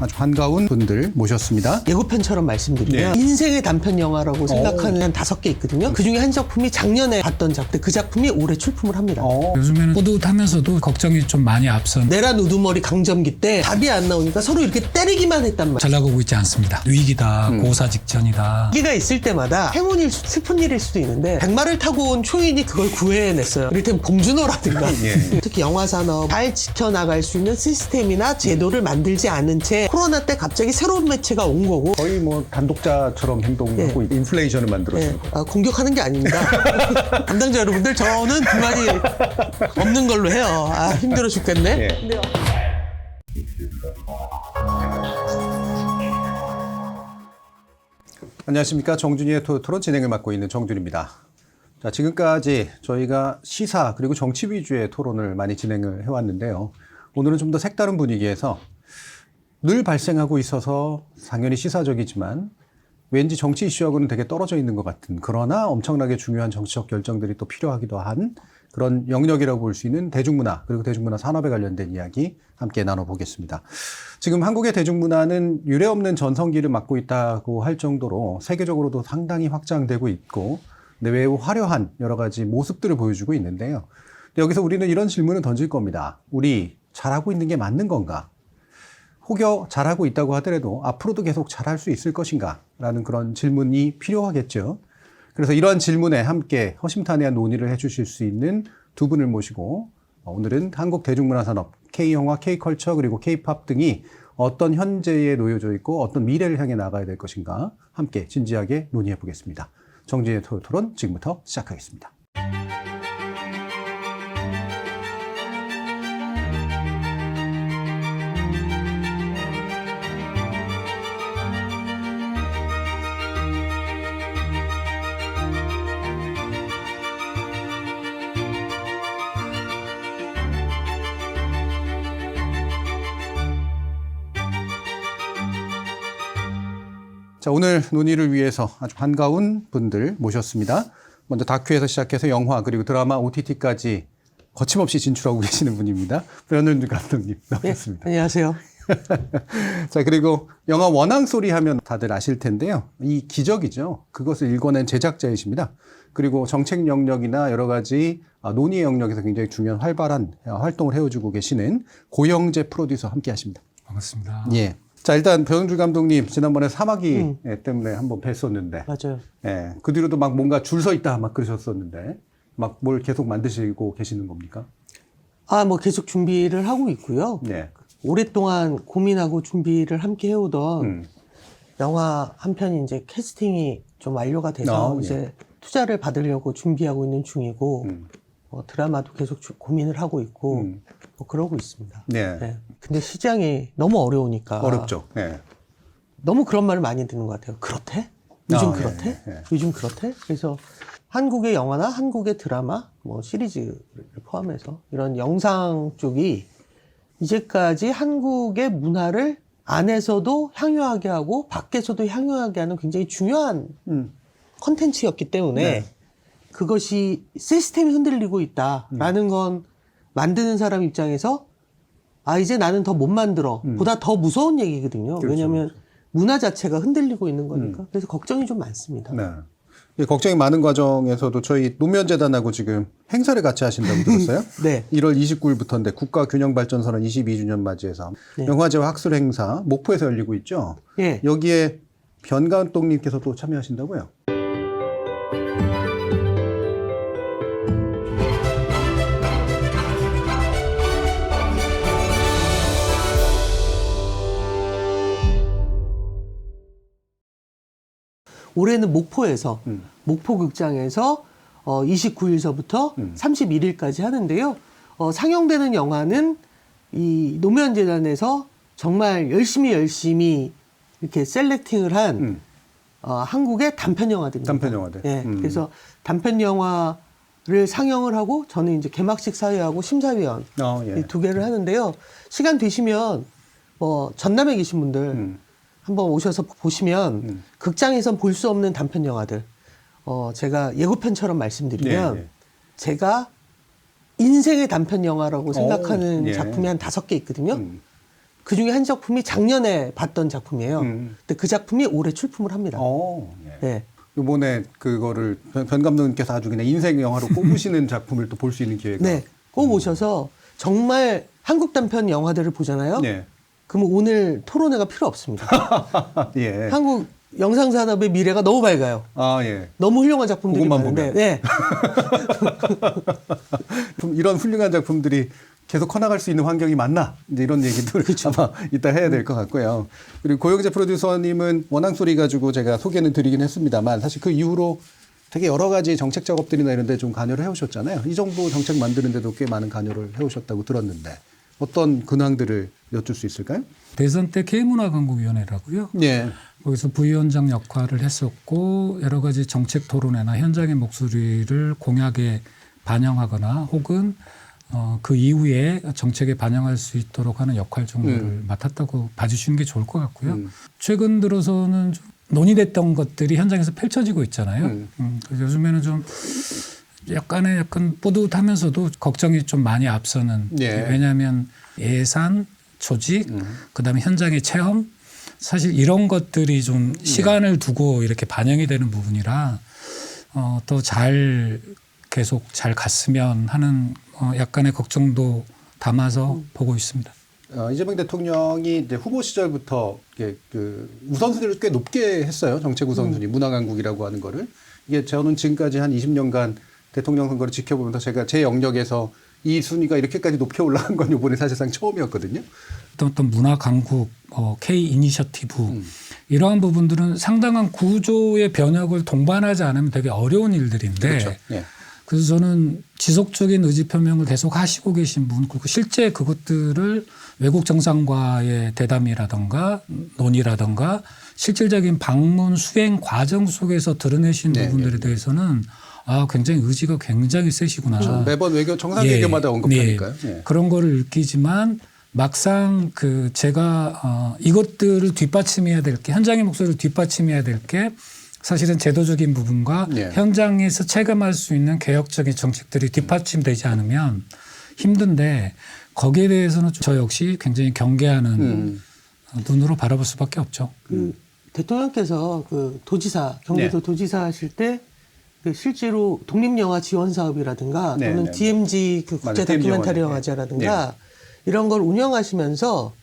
아주 반가운 분들 모셨습니다. 예고편처럼 말씀드리면 인생의 단편 영화라고 생각하는 한 5개 있거든요. 그중에 한 작품이 작년에 봤던 작품, 그 작품이 올해 출품을 합니다. 요즘에는 뿌듯하면서도 걱정이 좀 많이 앞선 내란 우두머리 강점기 때 답이 안 나오니까 서로 이렇게 때리기만 했단 말이에요. 잘 나가고 있지 않습니다. 위기다, 고사 직전이다. 위기가 있을 때마다 행운일 슬픈 일일 수도 있는데 백마를 타고 온 초인이 그걸 구해냈어요. 이를테면 봉준호라든가 특히 영화산업 잘 지켜나갈 수 있는 시스템이나 제도를 만들지 않은 채 코로나 때 갑자기 새로운 매체가 온 거고 거의 뭐 단독자처럼 행동하고 인플레이션을 만들었어요. 공격하는 게 아닙니다. 담당자 여러분들 저는 두 마디 없는 걸로 해요. 힘들어 죽겠네. 근데요. 안녕하십니까. 정준이의 토론 진행을 맡고 있는 정준입니다. 자, 지금까지 저희가 시사 그리고 정치 위주의 토론을 많이 진행을 해왔는데요. 오늘은 좀 더 색다른 분위기에서 늘 발생하고 있어서 당연히 시사적이지만 왠지 정치 이슈하고는 되게 떨어져 있는 것 같은, 그러나 엄청나게 중요한 정치적 결정들이 또 필요하기도 한 그런 영역이라고 볼 수 있는 대중문화 그리고 대중문화 산업에 관련된 이야기 함께 나눠보겠습니다. 지금 한국의 대중문화는 유례없는 전성기를 맞고 있다고 할 정도로 세계적으로도 상당히 확장되고 있고 매우 화려한 여러 가지 모습들을 보여주고 있는데요. 여기서 우리는 이런 질문을 던질 겁니다. 우리 잘하고 있는 게 맞는 건가? 혹여 잘하고 있다고 하더라도 앞으로도 계속 잘할 수 있을 것인가? 라는 그런 질문이 필요하겠죠. 그래서 이러한 질문에 함께 허심탄회한 논의를 해주실 수 있는 두 분을 모시고 오늘은 한국 대중문화산업, K영화, K컬처 그리고 K팝 등이 어떤 현재에 놓여져 있고 어떤 미래를 향해 나가야 될 것인가 함께 진지하게 논의해 보겠습니다. 정준이의 토론 지금부터 시작하겠습니다. 자, 오늘 논의를 위해서 아주 반가운 분들 모셨습니다. 먼저 다큐에서 시작해서 영화 그리고 드라마, OTT까지 거침없이 진출하고 계시는 분입니다. 변은주 감독님 나오셨습니다. 네, 안녕하세요. 자, 그리고 영화 원앙소리 하면 다들 아실 텐데요. 이 기적이죠. 그것을 일궈낸 제작자이십니다. 그리고 정책 영역이나 여러 가지 논의 영역에서 굉장히 중요한 활발한 활동을 해오주고 계시는 고영재 프로듀서 함께 하십니다. 반갑습니다. 예. 자, 일단 변은주 감독님 지난번에 사마귀 때문에 한번 뵀었는데 맞아요. 예, 그 뒤로도 막 뭔가 줄 서 있다 막 그러셨었는데 막 뭘 계속 만드시고 계시는 겁니까? 뭐 계속 준비를 하고 있고요. 네. 오랫동안 고민하고 준비를 함께 해오던 영화 한 편이 이제 캐스팅이 좀 완료가 돼서 이제 투자를 받으려고 준비하고 있는 중이고 드라마도 계속 고민을 하고 있고 그러고 있습니다. 네. 근데 시장이 너무 어려우니까 어렵죠. 네. 너무 그런 말을 많이 듣는 것 같아요. 그렇대? 요즘 그렇대? 예. 요즘 그렇대? 그래서 한국의 영화나 한국의 드라마, 뭐 시리즈를 포함해서 이런 영상 쪽이 이제까지 한국의 문화를 안에서도 향유하게 하고 밖에서도 향유하게 하는 굉장히 중요한 컨텐츠였기 때문에 그것이 시스템이 흔들리고 있다라는 건 만드는 사람 입장에서 이제 나는 더 못 만들어 보다 더 무서운 얘기거든요. 그렇죠, 왜냐하면 그렇죠. 문화 자체가 흔들리고 있는 거니까. 그래서 걱정이 좀 많습니다. 네. 이 걱정이 많은 과정에서도 저희 노무현재단하고 지금 행사를 같이 하신다고 들었어요. 네. 1월 29일부터인데 국가균형발전선언 22주년 맞이해서 영화제와 학술 행사 목포에서 열리고 있죠. 예. 여기에 변 감독님께서 또 참여하신다고요? 올해는 목포에서 목포극장에서 29일서부터 31일까지 하는데요. 상영되는 영화는 이 노무현재단에서 정말 열심히 이렇게 셀렉팅을 한 한국의 단편 영화들입니다. 단편 영화들. 예. 그래서 단편 영화를 상영을 하고 저는 이제 개막식 사회하고 심사위원 예. 이 두 개를 하는데요. 시간 되시면 전남에 계신 분들 한번 오셔서 보시면 극장에선 볼 수 없는 단편 영화들 제가 예고편처럼 말씀드리면 제가 인생의 단편 영화라고 생각하는 작품이 한 5개 있거든요. 그 중에 한 작품이 작년에 봤던 작품이에요. 근데 그 작품이 올해 출품을 합니다. 예. 네. 이번에 그거를 변 감독님께서 아주 그냥 인생 영화로 꼽으시는 작품을 또 볼 수 있는 기회가. 네. 꼭 오셔서 정말 한국 단편 영화들을 보잖아요. 네. 그러면 오늘 토론회가 필요 없습니다. 예. 한국 영상산업의 미래가 너무 밝아요. 아, 예. 너무 훌륭한 작품들이 그것만 많은데. 보면. 네. 이런 훌륭한 작품들이 계속 커나갈 수 있는 환경이 맞나? 이제 이런 얘기들 아마 이따 해야 될 것 같고요. 그리고 고영재 프로듀서님은 원앙소리 가지고 제가 소개는 드리긴 했습니다만 사실 그 이후로 되게 여러 가지 정책 작업들이나 이런 데 좀 관여를 해오셨잖아요. 이 정부 정책 만드는데도 꽤 많은 관여를 해오셨다고 들었는데 어떤 근황들을 여쭐 수 있을까요? 대선 때 K문화강국위원회라고요. 네. 거기서 부위원장 역할을 했었고 여러 가지 정책 토론회나 현장의 목소리를 공약에 반영하거나 혹은 그 이후에 정책에 반영할 수 있도록 하는 역할 정도를 맡았다고 봐주시는 게 좋을 것 같고요. 최근 들어서는 좀 논의됐던 것들이 현장에서 펼쳐지고 있잖아요. 그래서 요즘에는 좀 약간 뿌듯하면서도 걱정이 좀 많이 앞서는. 네. 왜냐하면 예산, 조직, 그다음에 현장의 체험, 사실 이런 것들이 좀 시간을 두고 이렇게 반영이 되는 부분이라 더 잘 계속 잘 갔으면 하는 약간의 걱정도 담아서 보고 있습니다. 이재명 대통령이 이제 후보 시절부터 그 우선순위를 꽤 높게 했어요. 정책 우선순위, 문화강국이라고 하는 거를. 이게 저는 지금까지 한 20년간 대통령 선거를 지켜보면서 제가 제 영역에서 이 순위가 이렇게까지 높게 올라간 건 이번에 사실상 처음이었거든요. 어떤 문화 강국, K 이니셔티브 이러한 부분들은 상당한 구조의 변혁을 동반하지 않으면 되게 어려운 일들인데 그렇죠. 예. 그래서 저는 지속적인 의지 표명을 계속 하시고 계신 분 그리고 실제 그것들을 외국 정상과의 대담이라든가 논의라든가 실질적인 방문 수행 과정 속에서 드러내신 부분들에 대해서는 굉장히 의지가 굉장히 세시구나. 그렇죠. 매번 외교 정상회견마다 언급하니까요. 예. 그런 거를 느끼지만 막상 제가 이것들을 뒷받침해야 될 게 현장의 목소리를 뒷받침해야 될 게 사실은 제도적인 부분과 현장에서 체감할 수 있는 개혁적인 정책들이 뒷받침되지 않으면 힘든데 거기에 대해서는 저 역시 굉장히 경계하는 눈으로 바라볼 수밖에 없죠. 대통령께서 도지사, 경기도 도지사 하실 때 실제로 독립영화 지원 사업이라든가 또는 DMZ 국제 다큐멘터리 영화제라든가 이런 걸 운영하시면서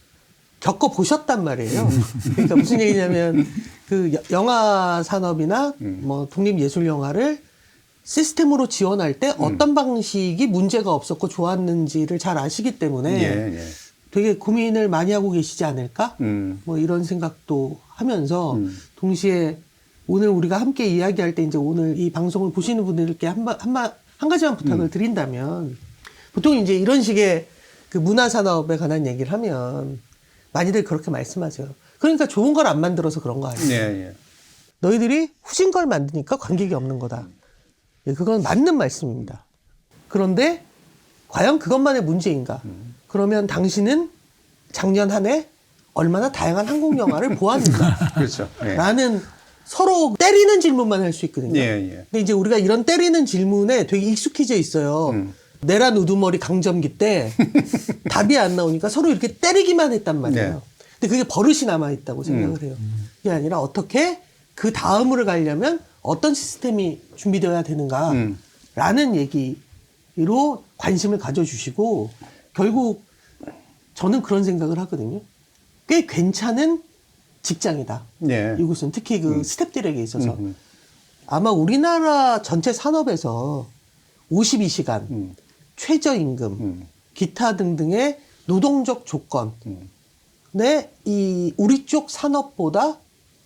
겪어보셨단 말이에요. 그러니까 무슨 얘기냐면 영화 산업이나 뭐 독립예술영화를 시스템으로 지원할 때 어떤 방식이 문제가 없었고 좋았는지를 잘 아시기 때문에 되게 고민을 많이 하고 계시지 않을까? 뭐 이런 생각도 하면서 동시에 오늘 우리가 함께 이야기할 때 이제 오늘 이 방송을 보시는 분들께 한 가지만 부탁을 드린다면 보통 이제 이런 식의 문화 산업에 관한 얘기를 하면 많이들 그렇게 말씀하세요. 그러니까 좋은 걸 안 만들어서 그런 거 아니에요. 너희들이 후진 걸 만드니까 관객이 없는 거다. 그건 맞는 말씀입니다. 그런데 과연 그것만의 문제인가? 그러면 당신은 작년 한 해 얼마나 다양한 한국 영화를 보았는가? 그렇죠. 라는 서로 때리는 질문만 할 수 있거든요. 근데 이제 우리가 이런 때리는 질문에 되게 익숙해져 있어요. 내란 우두머리 강점기 때 답이 안 나오니까 서로 이렇게 때리기만 했단 말이에요. 근데 그게 버릇이 남아있다고 생각을 해요. 그게 아니라 어떻게 그 다음으로 가려면 어떤 시스템이 준비되어야 되는가 라는 얘기로 관심을 가져주시고 결국 저는 그런 생각을 하거든요. 꽤 괜찮은 직장이다. 이곳은 특히 스태프들에게 있어서 아마 우리나라 전체 산업에서 52시간, 최저임금, 기타 등등의 노동적 조건에 우리 쪽 산업보다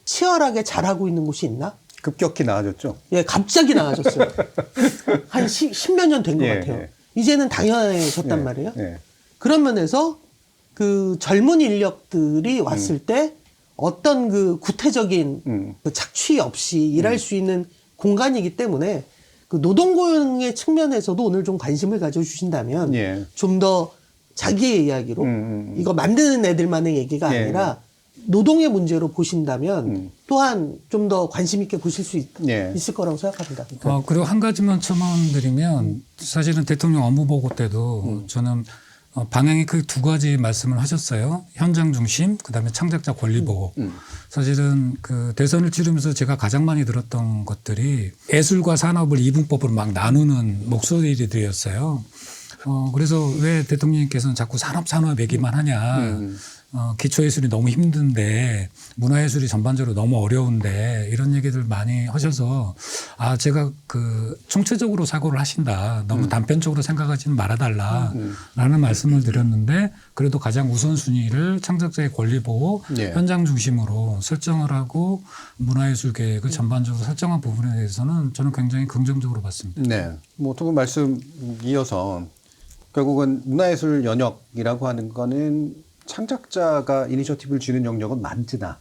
치열하게 잘하고 있는 곳이 있나? 급격히 나아졌죠. 갑자기 나아졌어요. 한 10몇 년 된 것 같아요. 이제는 당연해졌단 말이에요. 그런 면에서 젊은 인력들이 왔을 때 어떤 구태적인 착취 없이 일할 수 있는 공간이기 때문에 노동고용의 측면에서도 오늘 좀 관심을 가져주신다면 좀 더 자기의 이야기로 이거 만드는 애들만의 얘기가 아니라 노동의 문제로 보신다면 또한 좀 더 관심 있게 보실 수 있을 거라고 생각합니다. 그리고 한 가지만 첨언드리면 사실은 대통령 업무보고 때도 저는 방향이 그 두 가지 말씀을 하셨어요. 현장 중심, 그다음에 창작자 권리 보호. 사실은 그 대선을 치르면서 제가 가장 많이 들었던 것들이 예술과 산업을 이분법으로 막 나누는 목소리들이었어요. 그래서 왜 대통령님께서는 자꾸 산업 얘기만 하냐. 기초예술이 너무 힘든데 문화예술이 전반적으로 너무 어려운데 이런 얘기들 많이 하셔서 제가 그 총체적으로 사고를 하신다. 너무 단편적으로 생각하지는 말아달라 라는 말씀을 드렸는데 그래도 가장 우선순위를 창작자의 권리 보호 예. 현장 중심으로 설정을 하고 문화예술 계획을 전반적으로 설정한 부분에 대해서는 저는 굉장히 긍정적으로 봤습니다. 네. 뭐 두 분 말씀 이어서 결국은 문화예술 영역이라고 하는 거는 창작자가 이니셔티브를 쥐는 영역은 많으나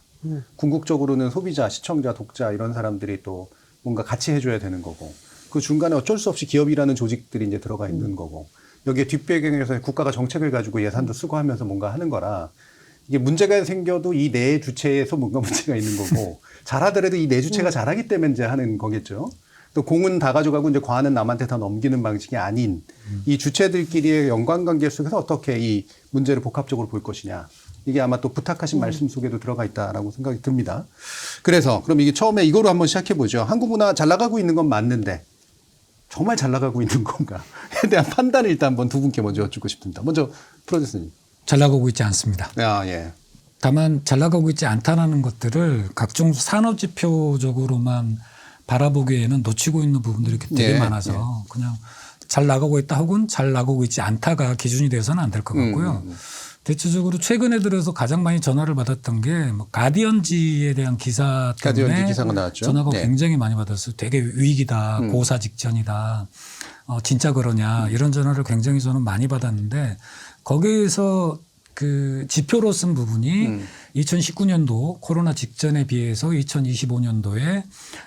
궁극적으로는 소비자, 시청자, 독자 이런 사람들이 또 뭔가 같이 해줘야 되는 거고 그 중간에 어쩔 수 없이 기업이라는 조직들이 이제 들어가 있는 거고 여기에 뒷배경에서 국가가 정책을 가지고 예산도 쓰고 하면서 뭔가 하는 거라 이게 문제가 생겨도 이 내 주체에서 뭔가 문제가 있는 거고 잘하더라도 이 내 주체가 잘하기 때문에 이제 하는 거겠죠. 또 공은 다 가져가고 이제 과는 남한테 다 넘기는 방식이 아닌 이 주체들끼리의 연관관계 속에서 어떻게 이 문제를 복합적으로 볼 것이냐. 이게 아마 또 부탁하신 말씀 속에도 들어가 있다라고 생각이 듭니다. 그래서 그럼 이게 처음에 이거로 한번 시작해 보죠. 한국 문화 잘 나가고 있는 건 맞는데 정말 잘 나가고 있는 건가에 대한 판단을 일단 한번 두 분께 먼저 여쭙고 싶습니다. 먼저 프로듀서님. 잘 나가고 있지 않습니다. 예. 다만 잘 나가고 있지 않다라는 것들을 각종 산업 지표적으로만 바라보기에는 놓치고 있는 부분들이 되게 예, 많아서 그냥 잘 나가고 있다 혹은 잘 나가고 있지 않다가 기준이 되어서는 안 될 것 같고요. 대체적으로 최근에 들어서 가장 많이 전화를 받았던 게 뭐 가디언지에 대한 기사 때문에 가디언지 기사가 나왔죠. 전화가 네. 굉장히 많이 받았어요. 되게 위기다, 고사 직전이다, 진짜 그러냐 이런 전화를 굉장히 저는 많이 받았는데 거기에서 그 지표로 쓴 부분이 2019년도 코로나 직전에 비해서 2025년도에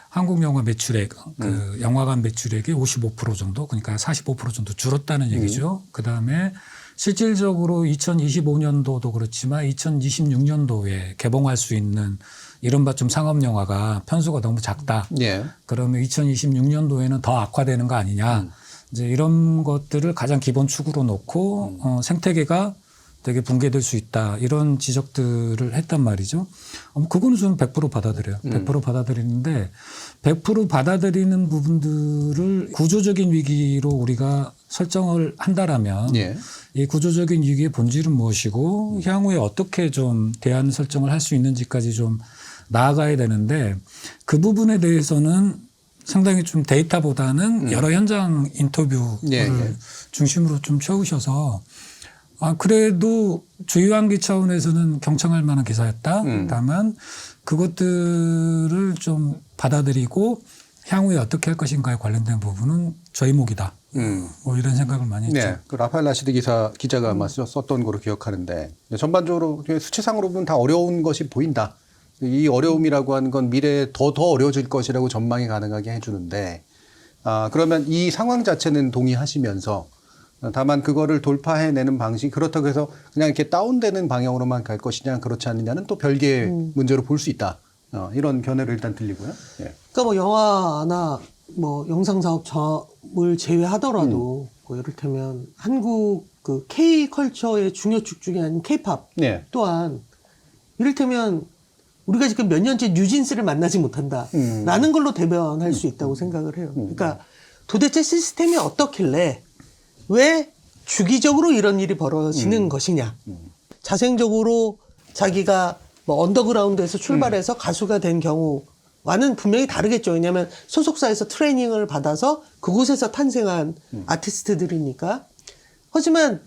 한국 영화 매출액, 그 영화관 매출액이 55% 정도, 그러니까 45% 정도 줄었다는 얘기죠. 그 다음에 실질적으로 2025년도도 그렇지만 2026년도에 개봉할 수 있는 이른바 좀 상업 영화가 편수가 너무 작다. 예. 그러면 2026년도에는 더 악화되는 거 아니냐. 이제 이런 것들을 가장 기본 축으로 놓고 생태계가 되게 붕괴될 수 있다. 이런 지적들을 했단 말이죠. 그거는 저는 100% 받아들여요. 100% 받아들이는데 100% 받아들이는 부분들을 구조적인 위기로 우리가 설정을 한다라면 예. 이 구조적인 위기의 본질은 무엇이고 향후에 어떻게 좀 대안 설정을 할 수 있는지까지 좀 나아가야 되는데 그 부분에 대해서는 상당히 좀 데이터보다는 여러 현장 인터뷰를 예, 예. 중심으로 좀 채우셔서 그래도 주의환기 차원에서는 경청할 만한 기사였다. 다만 그것들을 좀 받아들이고 향후에 어떻게 할 것인가에 관련된 부분은 저희 몫이다. 뭐 이런 생각을 많이 했죠. 네. 그 라파엘 라시드 기자가 아마 썼던 거로 기억하는데 전반적으로 수치상으로 보면 다 어려운 것이 보인다. 이 어려움이라고 하는 건 미래에 더 어려워질 것이라고 전망이 가능하게 해주는데 그러면 이 상황 자체는 동의하시면서 다만 그거를 돌파해내는 방식 그렇다고 해서 그냥 이렇게 다운되는 방향으로만 갈 것이냐 그렇지 않느냐는 또 별개의 문제로 볼 수 있다. 이런 견해를 일단 들리고요. 예. 그러니까 뭐 영화나 뭐 영상 사업을 제외하더라도 뭐 이를테면 한국 그 K 컬처의 중요축 중에 한 K-팝 네. 또한 이를테면 우리가 지금 몇 년째 뉴진스를 만나지 못한다라는 걸로 대변할 수 있다고 생각을 해요. 그러니까 도대체 시스템이 어떻길래 왜 주기적으로 이런 일이 벌어지는 것이냐. 자생적으로 자기가 뭐 언더그라운드에서 출발해서 가수가 된 경우와는 분명히 다르겠죠. 왜냐하면 소속사에서 트레이닝을 받아서 그곳에서 탄생한 아티스트들이니까. 하지만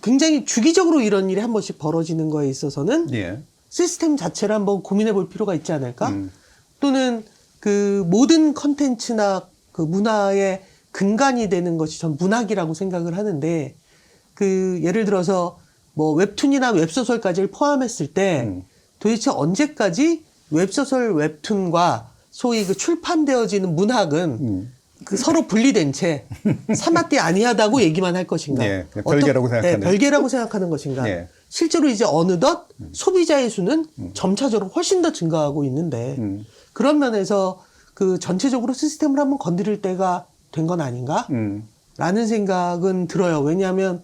굉장히 주기적으로 이런 일이 한 번씩 벌어지는 거에 있어서는 예. 시스템 자체를 한번 고민해 볼 필요가 있지 않을까? 또는 그 모든 컨텐츠나 그 문화의 근간이 되는 것이 전 문학이라고 생각을 하는데 그 예를 들어서 뭐 웹툰이나 웹소설까지를 포함했을 때 도대체 언제까지 웹소설 웹툰과 소위 그 출판되어지는 문학은 그 서로 분리된 채 사마띠 아니하다고 얘기만 할 것인가? 예, 별개라고 생각하는. 네, 별개라고 생각하는 것인가? 예. 실제로 이제 어느덧 소비자의 수는 점차적으로 훨씬 더 증가하고 있는데 그런 면에서 그 전체적으로 시스템을 한번 건드릴 때가 된 건 아닌가? 라는 생각은 들어요. 왜냐하면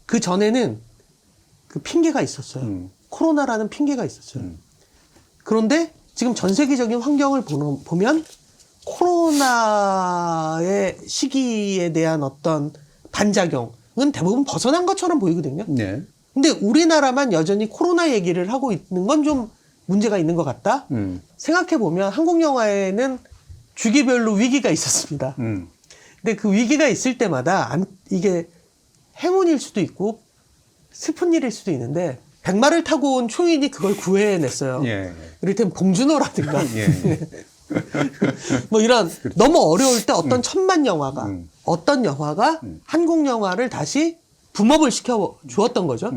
그 전에는 그 핑계가 있었어요. 코로나라는 핑계가 있었어요. 그런데 지금 전 세계적인 환경을 보면 코로나의 시기에 대한 어떤 반작용은 대부분 벗어난 것처럼 보이거든요. 네. 근데 우리나라만 여전히 코로나 얘기를 하고 있는 건 좀 문제가 있는 것 같다. 생각해 보면 한국 영화에는 주기별로 위기가 있었습니다. 근데 그 위기가 있을 때마다 이게 행운일 수도 있고 슬픈 일일 수도 있는데 백마를 타고 온 초인이 그걸 구해냈어요. 예. 이를테면 봉준호라든가 예. 뭐 이런 너무 어려울 때 어떤 천만 영화가 어떤 영화가 한국 영화를 다시 붐업을 시켜 주었던 거죠.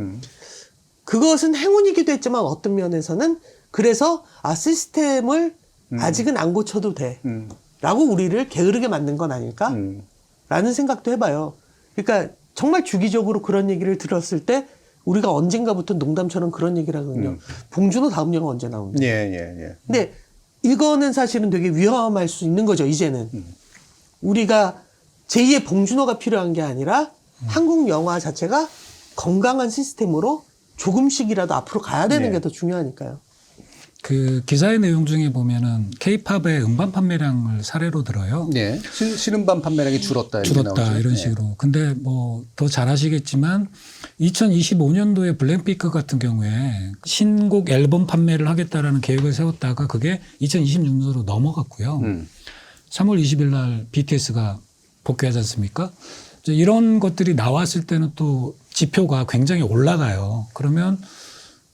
그것은 행운이기도 했지만 어떤 면에서는 그래서 시스템을 아직은 안 고쳐도 돼 라고 우리를 게으르게 만든 건 아닐까 라는 생각도 해봐요. 그러니까 정말 주기적으로 그런 얘기를 들었을 때 우리가 언젠가부터 농담처럼 그런 얘기를 하거든요. 봉준호 다음 영화 언제 나오는데. 예. 근데 이거는 사실은 되게 위험할 수 있는 거죠, 이제는. 우리가 제2의 봉준호가 필요한 게 아니라 한국 영화 자체가 건강한 시스템으로 조금씩이라도 앞으로 가야 되는 게 더 중요하니까요. 그 기사의 내용 중에 보면은 K-팝의 음반 판매량을 사례로 들어요. 네. 신음반 판매량이 줄었다. 이렇게 줄었다 나오죠. 이런 예. 식으로. 근데 뭐 더 잘 아시겠지만 2025년도에 블랙핑크 같은 경우에 신곡 앨범 판매를 하겠다라는 계획을 세웠다가 그게 2026년으로 넘어갔고요. 3월 20일 날 BTS가 복귀하지 않습니까? 이제 이런 것들이 나왔을 때는 또 지표가 굉장히 올라가요. 그러면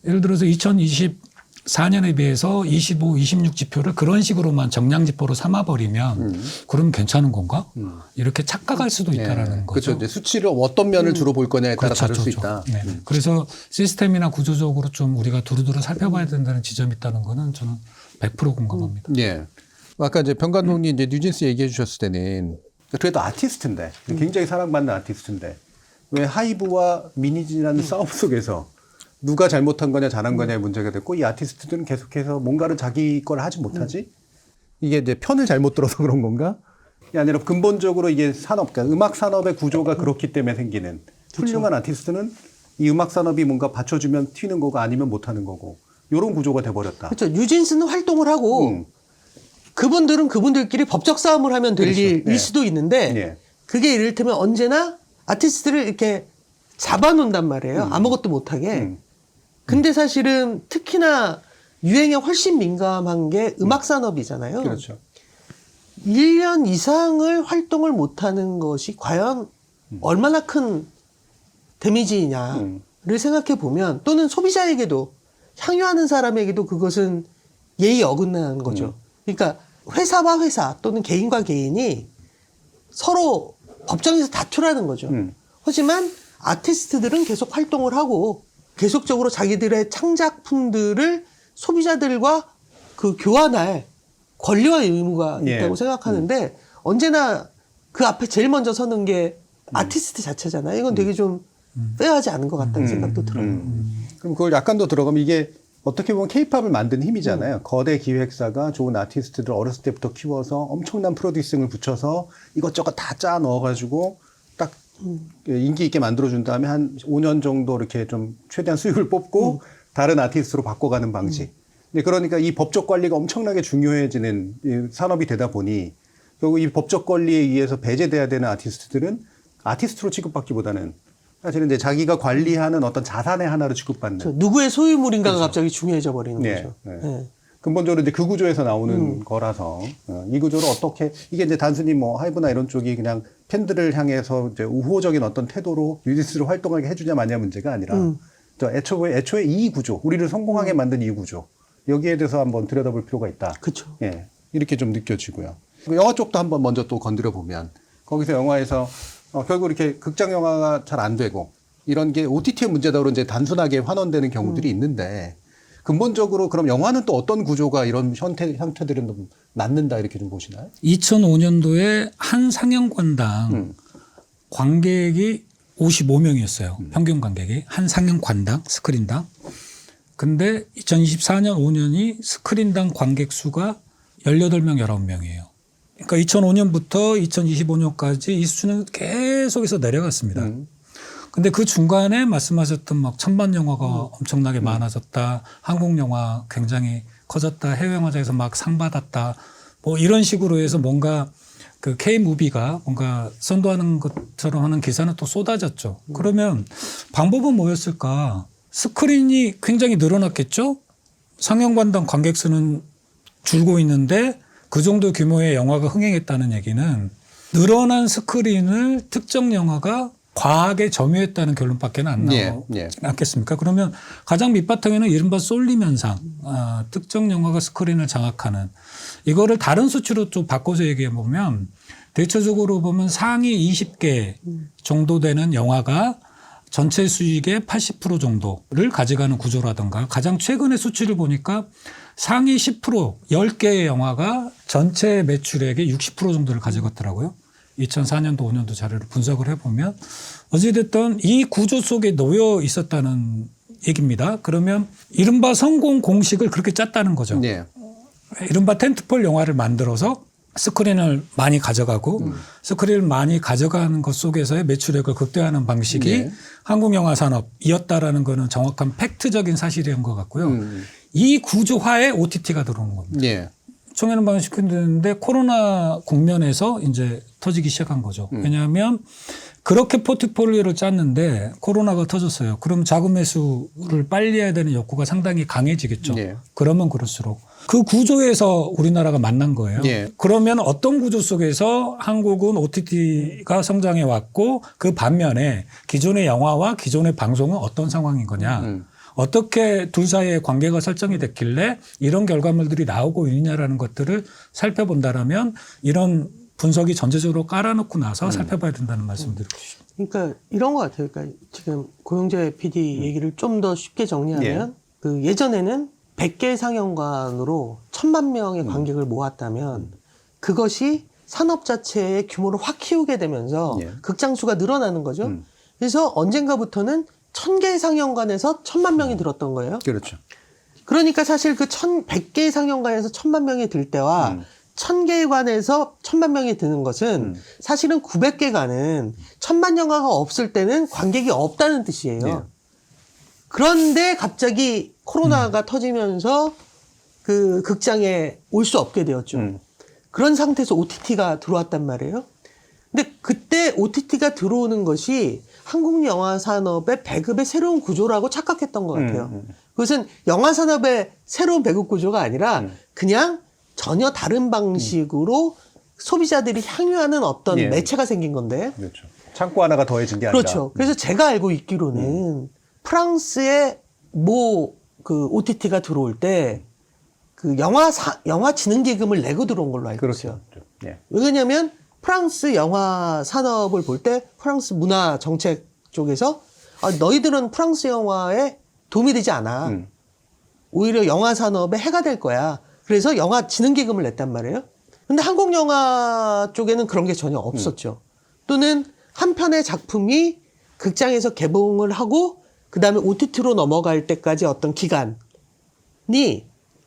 예를 들어서 2024년에 비해서 25, 26 지표를 그런 식으로만 정량 지표로 삼아버리면 그럼 괜찮은 건가? 이렇게 착각할 수도 있다라는 거죠. 그렇죠. 이제 수치를 어떤 면을 주로 볼 거냐에 따라 그렇죠, 다를 수 그렇죠. 있다. 네. 그래서 시스템이나 구조적으로 좀 우리가 두루두루 살펴봐야 된다는 지점이 있다는 거는 저는 100% 공감합니다. 예. 아까 이제 병 감독님 이제 뉴진스 얘기해 주셨을 때는 그래도 아티스트인데 굉장히 사랑받는 아티스트인데 왜 하이브와 미니지라는 싸움 속에서 누가 잘못한 거냐 잘한 거냐의 문제가 됐고 이 아티스트들은 계속해서 뭔가를 자기 걸 하지 못하지? 이게 이제 편을 잘못 들어서 그런 건가? 이게 아니라 근본적으로 이게 산업, 그러니까 음악 산업의 구조가 그렇기 때문에 생기는 훌륭한 아티스트는 이 음악 산업이 뭔가 받쳐주면 튀는 거고 아니면 못하는 거고 이런 구조가 돼버렸다. 그렇죠. 뉴진스는 활동을 하고 그분들은 그분들끼리 법적 싸움을 하면 될 그렇죠. 일일 네. 수도 있는데 예. 그게 이를테면 언제나 아티스트를 이렇게 잡아놓는단 말이에요. 아무것도 못하게. 근데 사실은 특히나 유행에 훨씬 민감한 게 음악 산업이잖아요. 그렇죠. 1년 이상을 활동을 못하는 것이 과연 얼마나 큰 데미지냐를 생각해 보면 또는 소비자에게도 향유하는 사람에게도 그것은 예의 어긋나는 거죠. 그러니까 회사와 회사 또는 개인과 개인이 서로 법정에서 다투라는 거죠. 하지만 아티스트들은 계속 활동을 하고 계속적으로 자기들의 창작품들을 소비자들과 그 교환할 권리와 의무가 예. 있다고 생각하는데 언제나 그 앞에 제일 먼저 서는 게 아티스트 자체잖아요. 이건 되게 좀 페어하지 않은 것 같다는 생각도 들어요. 그럼 그걸 약간 더 들어가면 이게 어떻게 보면 케이팝을 만든 힘이잖아요. 거대 기획사가 좋은 아티스트들 어렸을 때부터 키워서 엄청난 프로듀싱을 붙여서 이것저것 다 짜 넣어가지고 딱 인기 있게 만들어준 다음에 한 5년 정도 이렇게 좀 최대한 수익을 뽑고 다른 아티스트로 바꿔가는 방식. 네, 그러니까 이 법적 관리가 엄청나게 중요해지는 이 산업이 되다 보니 결국 이 법적 관리에 의해서 배제돼야 되는 아티스트들은 아티스트로 취급받기보다는 사실은 이제 자기가 관리하는 어떤 자산의 하나로 취급받는. 누구의 소유물인가가 갑자기 중요해져 버리는 네, 거죠. 네. 네. 근본적으로 이제 그 구조에서 나오는 거라서 이 구조를 어떻게 이게 이제 단순히 뭐 하이브나 이런 쪽이 그냥 팬들을 향해서 이제 우호적인 어떤 태도로 뉴진스를 활동하게 해주냐 마냐 문제가 아니라 저 애초에 이 구조 우리를 성공하게 만든 이 구조 여기에 대해서 한번 들여다볼 필요가 있다. 그렇죠. 예, 이렇게 좀 느껴지고요. 영화 쪽도 한번 먼저 또 건드려 보면 거기서 영화에서 결국 이렇게 극장 영화가 잘 안 되고 이런 게 OTT의 문제다로 이제 단순하게 환원되는 경우들이 있는데. 근본적으로 그럼 영화는 또 어떤 구조가 이런 형태들은 좀 낳는다 이렇게 좀 보시나요? 2005년도에 한 상영관당 관객이 55명이었어요. 평균 관객이. 한 상영관당, 스크린당. 근데 2024년 5년이 스크린당 관객 수가 18명, 19명이에요. 그러니까 2005년부터 2025년까지 이 수는 계속해서 내려갔습니다. 근데 그 중간에 말씀하셨던 막 천만 영화가 엄청나게 많아졌다. 한국 영화 굉장히 커졌다. 해외 영화제에서 막 상 받았다. 뭐 이런 식으로 해서 뭔가 그 K-무비가 뭔가 선도하는 것처럼 하는 기사는 또 쏟아졌죠. 그러면 방법은 뭐였을까? 스크린이 굉장히 늘어났겠죠? 상영관당 관객 수는 줄고 있는데 그 정도 규모의 영화가 흥행했다는 얘기는 늘어난 스크린을 특정 영화가 과하게 점유했다는 결론밖에 안 나왔겠습니까? 그러면 가장 밑바탕에는 이른바 쏠림 현상, 특정 영화가 스크린을 장악하는 이거를 다른 수치로 좀 바꿔서 얘기해 보면 대체적으로 보면 상위 20개 정도 되는 영화가 전체 수익의 80% 정도를 가져가는 구조라든가 가장 최근의 수치를 보니까 상위 10%, 10개의 영화가 전체 매출액의 60% 정도를 가져갔더라고요. 2004년도, 5년도 자료를 분석을 해보면 어찌됐든 이 구조 속에 놓여 있었다는 얘기입니다. 그러면 이른바 성공 공식을 그렇게 짰다는 거죠. 예. 이른바 텐트폴 영화를 만들어서 스크린을 많이 가져가고 스크린을 많이 가져가는 것 속에서의 매출액을 극대화하는 방식이 예. 한국 영화 산업이었다라는 거는 정확한 팩트적인 사실인 것 같고요. 이 구조화에 OTT가 들어오는 겁니다. 예. 총회는 방식인데 코로나 국면에서 이제 터지기 시작한 거죠. 왜냐하면 그렇게 포트폴리오를 짰는데 코로나가 터졌어요. 그럼 자금 매수를 빨리 해야 되는 욕구가 상당히 강해지겠죠. 예. 그러면 그럴수록 그 구조에서 우리나라가 만난 거예요. 예. 그러면 어떤 구조 속에서 한국은 OTT가 성장해 왔고 그 반면에 기존의 영화와 기존의 방송은 어떤 상황인 거냐. 어떻게 둘 사이의 관계가 설정이 됐길래 이런 결과물들이 나오고 있느냐라는 것들을 살펴본다라면 이런 분석이 전체적으로 깔아놓고 나서 살펴봐야 된다는 말씀드리고 싶습니다. 그러니까 이런 것 같아요. 그러니까 지금 고영재 PD 얘기를 좀 더 쉽게 정리하면 그 예전에는 100개 상영관으로 1000만 명의 관객을 모았다면 그것이 산업 자체의 규모를 확 키우게 되면서 극장 수가 늘어나는 거죠. 그래서 언젠가부터는 1000개 상영관에서 1000만 명이 들었던 거예요. 그렇죠. 그러니까 사실 그 100개 상영관에서 1000만 명이 들 때와 1000개 관에서 1000만 명이 드는 것은 사실은 900개 관은 1000만 영화가 없을 때는 관객이 없다는 뜻이에요. 예. 그런데 갑자기 코로나가 터지면서 그 극장에 올 수 없게 되었죠. 그런 상태에서 OTT가 들어왔단 말이에요. 근데 그때 OTT가 들어오는 것이 한국 영화 산업의 배급의 새로운 구조라고 착각했던 것 같아요. 그것은 영화 산업의 새로운 배급 구조가 아니라 그냥 전혀 다른 방식으로 소비자들이 향유하는 어떤 예. 매체가 생긴 건데. 그렇죠. 창고 하나가 더해진 게 아니라. 그렇죠. 그래서 제가 알고 있기로는 프랑스의 모 그 OTT가 들어올 때 그 영화 진흥 기금을 내고 들어온 걸로 알고 있어요. 그렇죠. 예. 왜냐면 프랑스 영화 산업을 볼 때 프랑스 문화 정책 쪽에서 너희들은 프랑스 영화에 도움이 되지 않아. 오히려 영화 산업에 해가 될 거야. 그래서 영화 진흥 기금을 냈단 말이에요. 근데 한국 영화 쪽에는 그런 게 전혀 없었죠. 또는 한 편의 작품이 극장에서 개봉을 하고 그다음에 OTT로 넘어갈 때까지 어떤 기간이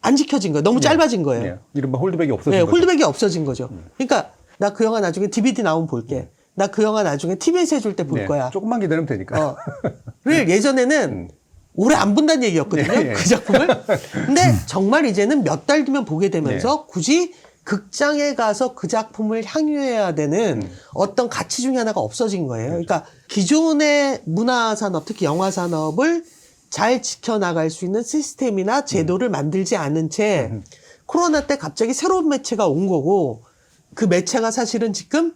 안 지켜진 거예요. 너무 짧아진 거예요. 예. 이른바 홀드백이 없어진 네, 거죠. 홀드백이 없어진 거죠. 그러니까 나 그 영화 나중에 DVD 나오면 볼게. 나 그 영화 나중에 TV에서 해줄 때 볼 네. 거야. 조금만 기다리면 되니까. 를 예전에는 오래 안 본다는 얘기였거든요. 예, 예. 그 작품을. 근데 정말 이제는 몇 달 뒤면 보게 되면서 굳이 극장에 가서 그 작품을 향유해야 되는 어떤 가치 중에 하나가 없어진 거예요. 그러니까 기존의 문화 산업, 특히 영화 산업을 잘 지켜나갈 수 있는 시스템이나 제도를 만들지 않은 채 코로나 때 갑자기 새로운 매체가 온 거고 그 매체가 사실은 지금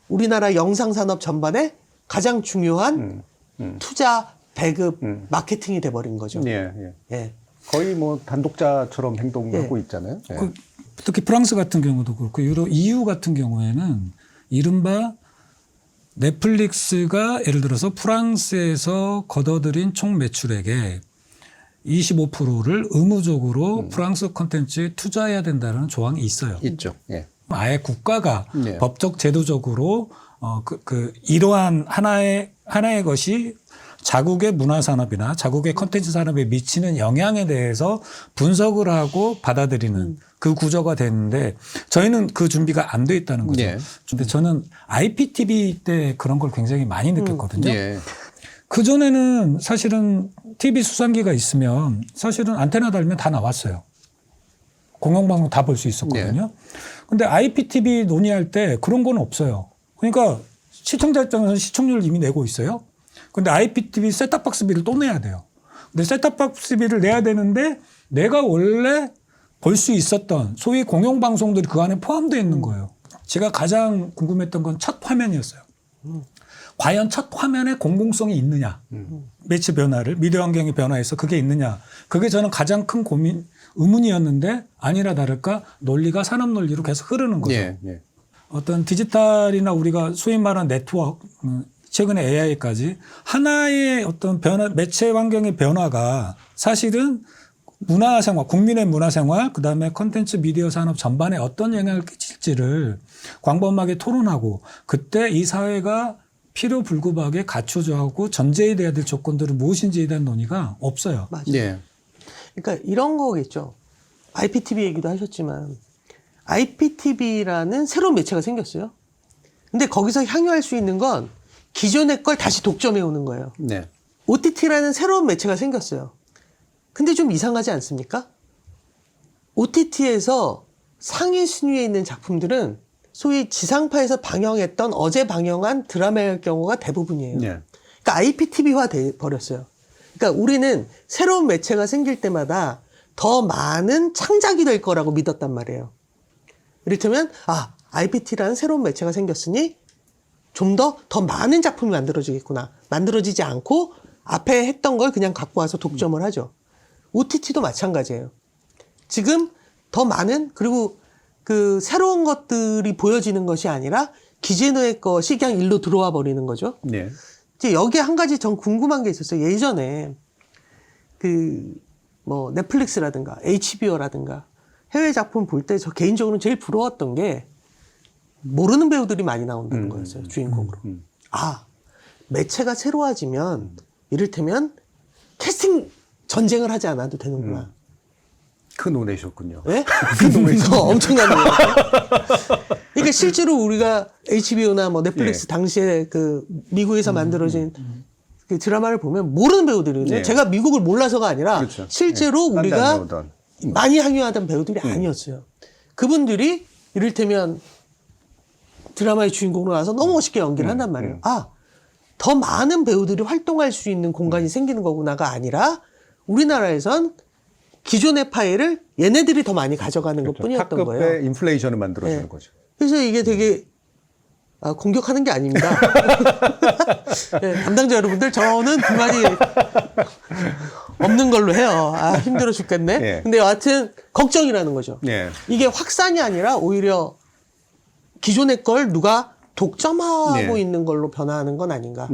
우리나라 영상 산업 전반에 가장 중요한 투자, 배급, 마케팅이 돼버린 거죠. 예, 예. 예. 거의 뭐 단독자처럼 행동하고 있잖아요. 예. 특히 프랑스 같은 경우도 그렇고 EU 같은 경우에는 이른바 넷플릭스가 예를 들어서 프랑스에서 걷어들인 총 매출액의 25%를 의무적으로 프랑스 콘텐츠에 투자해야 된다는 조항이 있어요. 있죠. 예. 아예 국가가 네. 법적 제도적으로 이러한 하나의 것이 자국의 문화 산업이나 자국의 콘텐츠 산업에 미치는 영향에 대해서 분석을 하고 받아들이는 그 구조가 됐는데 저희는 그 준비가 안 돼 있다는 거죠. 네. 근데 저는 IPTV 때 그런 걸 굉장히 많이 느꼈거든요. 예. 그전에는 사실은 TV 수상기가 있으면 사실은 안테나 달면 다 나왔어요. 공영방송 다 볼 수 있었거든요. 근데 IPTV 논의할 때 그런 건 없어요. 그러니까 시청자 입장에서는 시청률을 이미 내고 있어요. 근데 IPTV 셋탑박스비를 또 내야 돼요. 근데 셋탑박스비를 내야 되는데 내가 원래 볼 수 있었던 소위 공영방송들이 그 안에 포함되어 있는 거예요. 제가 가장 궁금했던 건 첫 화면이었어요. 과연 첫 화면에 공공성이 있느냐. 매체 변화를, 미디어 환경의 변화에서 그게 있느냐. 그게 저는 가장 큰 의문이었는데 아니라 다를까 논리가 산업 논리로 계속 흐르는 거죠. 예, 예. 어떤 디지털이나 우리가 소위 말하는 네트워크, 최근에 AI까지 하나의 어떤 변화, 매체 환경의 변화가 사실은 문화생활, 국민의 문화생활, 그다음에 콘텐츠 미디어 산업 전반에 어떤 영향을 끼칠지를 광범하게 토론하고 그때 이 사회가 필요 불급하게 갖춰져 하고 전제해야 될 조건들은 무엇인지에 대한 논의가 없어요. 맞아요. 예. 그러니까 이런 거겠죠. IPTV 얘기도 하셨지만 IPTV라는 새로운 매체가 생겼어요. 근데 거기서 향유할 수 있는 건 기존의 걸 다시 독점해 오는 거예요. 네. OTT라는 새로운 매체가 생겼어요. 근데 좀 이상하지 않습니까? OTT에서 상위 순위에 있는 작품들은 소위 지상파에서 방영했던 어제 방영한 드라마의 경우가 대부분이에요. 네. 그러니까 IPTV화 돼 버렸어요. 그러니까 우리는 새로운 매체가 생길 때마다 더 많은 창작이 될 거라고 믿었단 말이에요. 이를테면 IPT라는 새로운 매체가 생겼으니 좀 더 많은 작품이 만들어지겠구나. 만들어지지 않고 앞에 했던 걸 그냥 갖고 와서 독점을 하죠. OTT도 마찬가지예요. 지금 더 많은 그리고 그 새로운 것들이 보여지는 것이 아니라 기존의 것이 그냥 일로 들어와 버리는 거죠. 네. 이제 여기에 한 가지 전 궁금한 게 있었어요. 예전에 넷플릭스라든가 HBO라든가 해외 작품 볼 때 저 개인적으로는 제일 부러웠던 게 모르는 배우들이 많이 나온다는 거였어요. 주인공으로. 매체가 새로워지면 이를테면 캐스팅 전쟁을 하지 않아도 되는구나. 큰 노래셨군요. 네? 엄청난 노래. 그러니까 실제로 우리가 HBO나 넷플릭스 당시에 그 미국에서 만들어진 그 드라마를 보면 모르는 배우들이거든요. 네. 제가 미국을 몰라서가 아니라 그렇죠. 실제로 네. 우리가 딴데 안 나오던. 많이 항유하던 배우들이 아니었어요. 그분들이 이를테면 드라마의 주인공으로 나와서 너무 멋있게 연기를 한단 말이에요. 더 많은 배우들이 활동할 수 있는 공간이 생기는 거구나가 아니라 우리나라에선 기존의 파일을 얘네들이 더 많이 가져가는 그렇죠. 것뿐이었던 거예요. 탑급의 인플레이션을 만들어주는 네. 거죠. 그래서 이게 되게 공격하는 게 아닙니다. 네, 담당자 여러분들 저는 불만이 없는 걸로 해요. 힘들어 죽겠네. 네. 근데 여하튼 걱정이라는 거죠. 네. 이게 확산이 아니라 오히려 기존의 걸 누가 독점하고 네. 있는 걸로 변화하는 건 아닌가.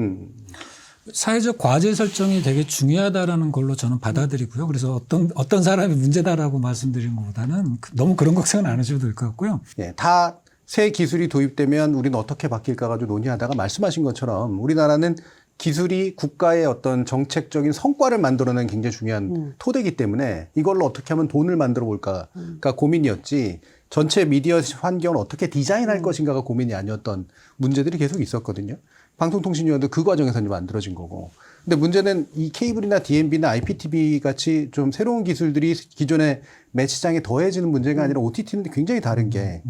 사회적 과제 설정이 되게 중요하다라는 걸로 저는 받아들이고요. 그래서 어떤 사람이 문제다라고 말씀드리는 것보다는 너무 그런 걱정은 안 하셔도 될 것 같고요. 예, 다 새 기술이 도입되면 우리는 어떻게 바뀔까 가지고 논의하다가 말씀하신 것처럼 우리나라는 기술이 국가의 어떤 정책적인 성과를 만들어내는 굉장히 중요한 토대이기 때문에 이걸로 어떻게 하면 돈을 만들어 볼까가 고민이었지 전체 미디어 환경을 어떻게 디자인할 것인가가 고민이 아니었던 문제들이 계속 있었거든요. 방송통신위원회도 그 과정에서 이제 만들어진 거고. 근데 문제는 이 케이블이나 DMB나 IPTV 같이 좀 새로운 기술들이 기존의 매치장에 더해지는 문제가 아니라 OTT는 굉장히 다른 게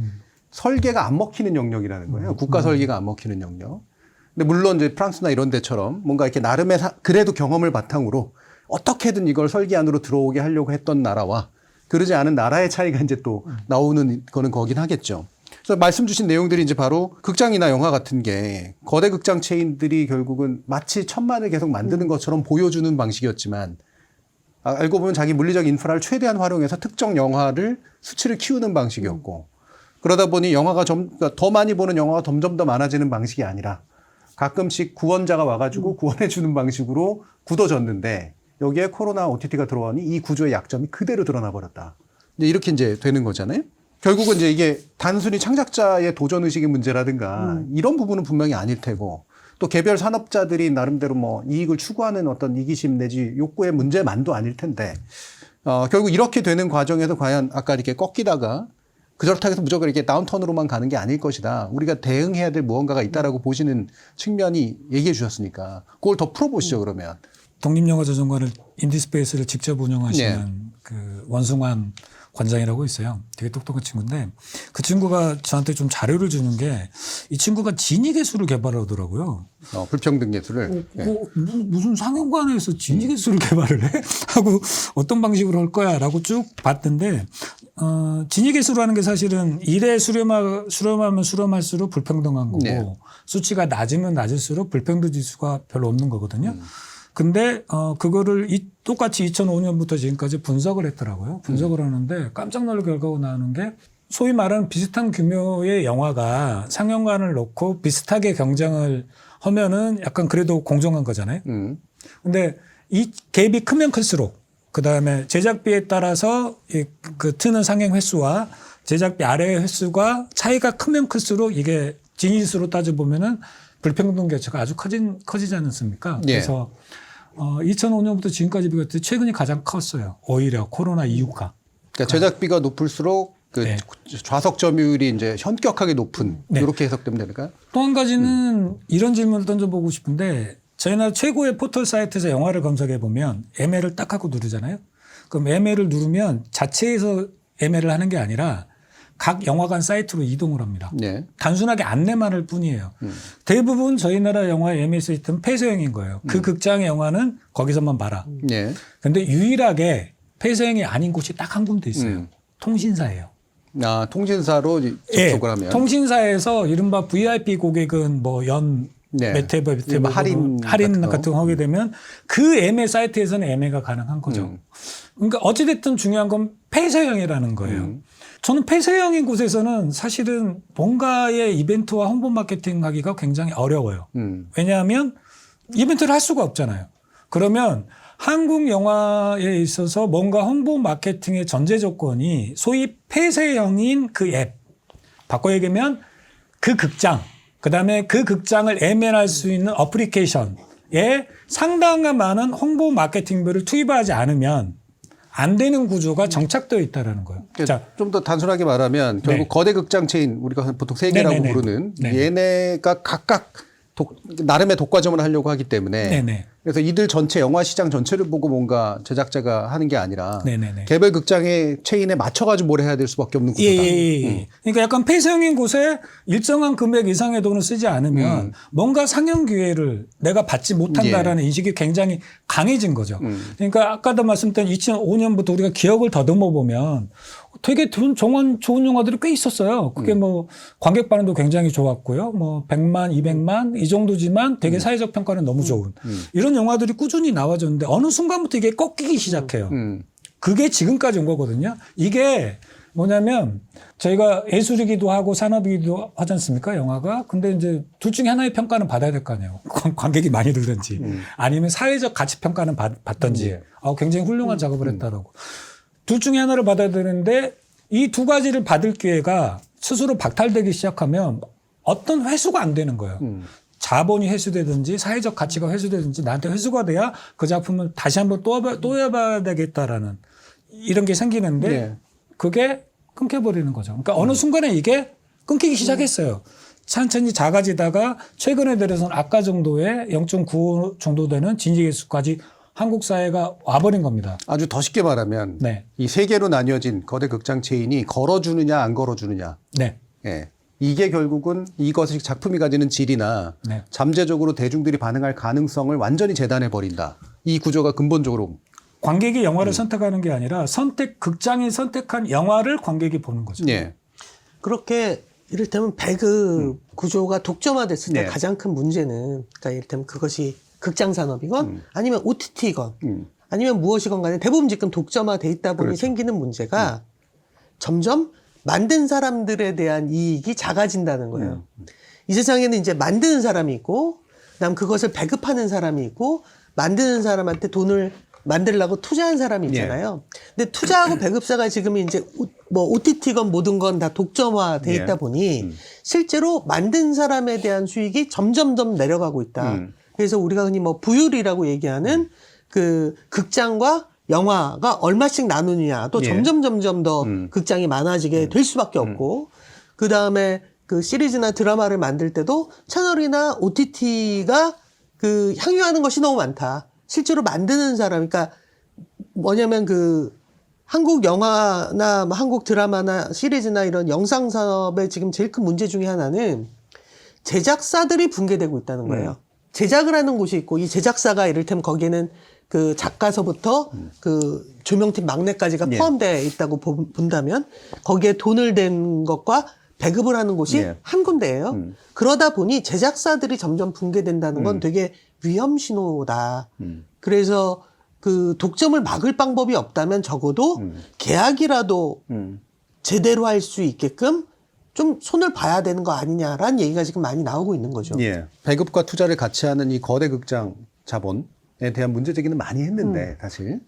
설계가 안 먹히는 영역이라는 거예요. 국가 설계가 안 먹히는 영역. 근데 물론 이제 프랑스나 이런 데처럼 뭔가 이렇게 나름의 그래도 경험을 바탕으로 어떻게든 이걸 설계 안으로 들어오게 하려고 했던 나라와 그러지 않은 나라의 차이가 이제 또 나오는 거는 거긴 하겠죠. 그래서 말씀 주신 내용들이 이제 바로 극장이나 영화 같은 게 거대 극장 체인들이 결국은 마치 천만을 계속 만드는 것처럼 보여주는 방식이었지만 알고 보면 자기 물리적 인프라를 최대한 활용해서 특정 영화를 수치를 키우는 방식이었고 그러다 보니 영화가 그러니까 더 많이 보는 영화가 점점 더 많아지는 방식이 아니라 가끔씩 구원자가 와가지고 구원해 주는 방식으로 굳어졌는데 여기에 코로나 OTT가 들어오니 이 구조의 약점이 그대로 드러나 버렸다. 이제 이렇게 이제 되는 거잖아요. 결국은 이제 이게 단순히 창작자의 도전 의식의 문제라든가 이런 부분은 분명히 아닐 테고 또 개별 산업자들이 나름대로 뭐 이익을 추구하는 어떤 이기심 내지 욕구의 문제만도 아닐 텐데 결국 이렇게 되는 과정에서 과연 아까 이렇게 꺾이다가 그렇다고 해서 무조건 이렇게 다운턴으로만 가는 게 아닐 것이다. 우리가 대응해야 될 무언가가 있다라고 보시는 측면이 얘기해 주셨으니까 그걸 더 풀어보시죠 그러면. 독립영화조정관을 인디스페이스를 직접 운영하시는 네. 그 원승환 관장이라고 있어요. 되게 똑똑한 친구인데 그 친구가 저한테 좀 자료를 주는 게 이 친구가 진위계수를 개발하더라고요. 불평등 예술을. 무슨 상영관에서 진위계수를 개발을 해? 하고 어떤 방식으로 할 거야? 라고 쭉 봤던데 진위계수라는 게 사실은 일에 수렴하면 수렴할수록 불평등한 거고 네. 수치가 낮으면 낮을수록 불평등 지수가 별로 없는 거거든요. 근데 그거를 똑같이 2005년부터 지금까지 분석을 했더라고요. 분석을 하는데 깜짝 놀랄 결과가 나오는 게 소위 말하는 비슷한 규모의 영화가 상영관을 놓고 비슷하게 경쟁을 하면은 약간 그래도 공정한 거잖아요. 근데 이 갭이 크면 클수록 그다음에 제작비에 따라서 그 트는 상영 횟수와 제작비 아래의 횟수가 차이가 크면 클수록 이게 진위수로 따져보면은 불평등 개체가 아주 커지지 않습니까? 예. 그래서 2005년부터 지금까지 비교했을 때 최근이 가장 컸어요. 오히려 코로나 이후가. 그러니까 제작비가 높을수록 그 네. 좌석 점유율이 이제 현격하게 높은 네. 이렇게 해석되면 될까요? 또 한 가지는 이런 질문을 던져보고 싶은데 저희 나라 최고의 포털 사이트에서 영화를 검색해 보면 예매를 딱 하고 누르잖아요. 그럼 예매를 누르면 자체에서 예매를 하는 게 아니라 각 영화관 사이트로 이동을 합니다. 네. 단순하게 안내만 할 뿐이에요. 대부분 저희 나라 영화 예매 시스템은 폐쇄형인 거예요. 그 극장의 영화는 거기서만 봐라. 네. 근데 유일하게 폐쇄형이 아닌 곳이 딱 한 군데 있어요. 통신사예요. 통신사로 접속을 하면. 통신사에서 이른바 VIP 고객은 뭐 네. 몇 회 할인 같은 같은 거 하게 되면 그 예매 사이트에서는 예매가 가능한 거죠. 그러니까 어찌됐든 중요한 건 폐쇄형이라는 거예요. 저는 폐쇄형인 곳에서는 사실은 뭔가의 이벤트와 홍보 마케팅 하기가 굉장히 어려워요. 왜냐하면 이벤트를 할 수가 없잖아요. 그러면 한국 영화에 있어서 뭔가 홍보 마케팅의 전제 조건이 소위 폐쇄형인 그 앱, 바꿔 얘기하면 그 극장, 그다음에 그 극장을 예매할 수 있는 어플리케이션에 상당한 많은 홍보 마케팅비를 투입하지 않으면 안 되는 구조가 정착되어 있다라는 거예요. 자, 좀 더 단순하게 말하면 결국 네. 거대 극장 체인 우리가 보통 세 개라고 네네네. 부르는 네. 얘네가 각각 나름의 독과점을 하려고 하기 때문에 네네. 그래서 이들 전체 영화 시장 전체를 보고 뭔가 제작자가 하는 게 아니라 네네네. 개별 극장의 체인에 맞춰가지고 뭘 해야 될 수밖에 없는 구조다. 예. 그러니까 약간 폐쇄형인 곳에 일정한 금액 이상의 돈을 쓰지 않으면 뭔가 상영 기회를 내가 받지 못한다라는 인식이 굉장히 강해진 거죠. 그러니까 아까도 말씀드린 2005년부터 우리가 기억을 더듬어 보면 되게 좋은 영화들이 꽤 있었어요. 그게 뭐 관객 반응도 굉장히 좋았고요. 뭐 100만, 200만 이 정도지만 되게 사회적 평가는 너무 좋은 이런 영화들이 꾸준히 나와줬는데 어느 순간부터 이게 꺾이기 시작해요. 그게 지금까지 온 거거든요. 이게 뭐냐면 저희가 예술이기도 하고 산업이기도 하지 않습니까? 영화가. 근데 이제 둘 중에 하나의 평가는 받아야 될 거 아니에요. 관객이 많이 들든지 아니면 사회적 가치 평가는 받든지 굉장히 훌륭한 작업을 했다라고. 둘 중에 하나를 받아야 되는데 이 두 가지를 받을 기회가 스스로 박탈되기 시작하면 어떤 회수가 안 되는 거예요. 자본이 회수되든지 사회적 가치가 회수되든지 나한테 회수가 돼야 그 작품을 다시 한번 또 해봐야 되겠다라는 이런 게 생기는데 네. 그게 끊겨버리는 거죠. 그러니까 어느 순간에 이게 끊기기 시작했어요. 천천히 작아지다가 최근에 들어서는 아까 정도의 0.95 정도 되는 진지개수까지 한국 사회가 와버린 겁니다. 아주 더 쉽게 말하면 네. 이 세 개로 나뉘어진 거대 극장 체인이 걸어주느냐 안 걸어주느냐. 네. 예. 이게 결국은 이것이 작품이 가지는 질이나 네. 잠재적으로 대중들이 반응할 가능성을 완전히 재단해 버린다. 이 구조가 근본적으로. 관객이 영화를 선택하는 게 아니라 극장이 선택한 영화를 관객이 보는 거죠. 예. 그렇게 이를테면 배급 구조가 독점화됐을 때 네. 가장 큰 문제는 그러니까 이를테면 그것이 극장 산업이건 아니면 OTT건 아니면 무엇이건 간에 대부분 지금 독점화돼 있다 보니 그렇죠. 생기는 문제가 점점 만든 사람들에 대한 이익이 작아진다는 거예요. 이 세상에는 이제 만드는 사람이 있고 그다음 그것을 배급하는 사람이 있고 만드는 사람한테 돈을 만들려고 투자한 사람이 있잖아요. 근데 투자하고 배급사가 지금 이제 뭐 OTT건 모든 건 다 독점화돼 있다 보니 실제로 만든 사람에 대한 수익이 점점점 내려가고 있다. 그래서 우리가 흔히 뭐 부율이라고 얘기하는 그 극장과 영화가 얼마씩 나누느냐 또 예. 점점 더 극장이 많아지게 될 수밖에 없고 그 다음에 그 시리즈나 드라마를 만들 때도 채널이나 OTT가 그 향유하는 것이 너무 많다. 실제로 만드는 사람, 그러니까 뭐냐면 그 한국 영화나 뭐 한국 드라마나 시리즈나 이런 영상 산업의 지금 제일 큰 문제 중에 하나는 제작사들이 붕괴되고 있다는 거예요. 제작을 하는 곳이 있고 이 제작사가 이를테면 거기에는 그 작가서부터 그 조명팀 막내까지가 예. 포함되어 있다고 본다면 거기에 돈을 댄 것과 배급을 하는 곳이 예. 한 군데예요. 그러다 보니 제작사들이 점점 붕괴된다는 건 되게 위험 신호다. 그래서 그 독점을 막을 방법이 없다면 적어도 계약이라도 제대로 할 수 있게끔 좀 손을 봐야 되는 거 아니냐라는 얘기가 지금 많이 나오고 있는 거죠. 예. 배급과 투자를 같이 하는 이 거대 극장 자본에 대한 문제 제기는 많이 했는데 사실.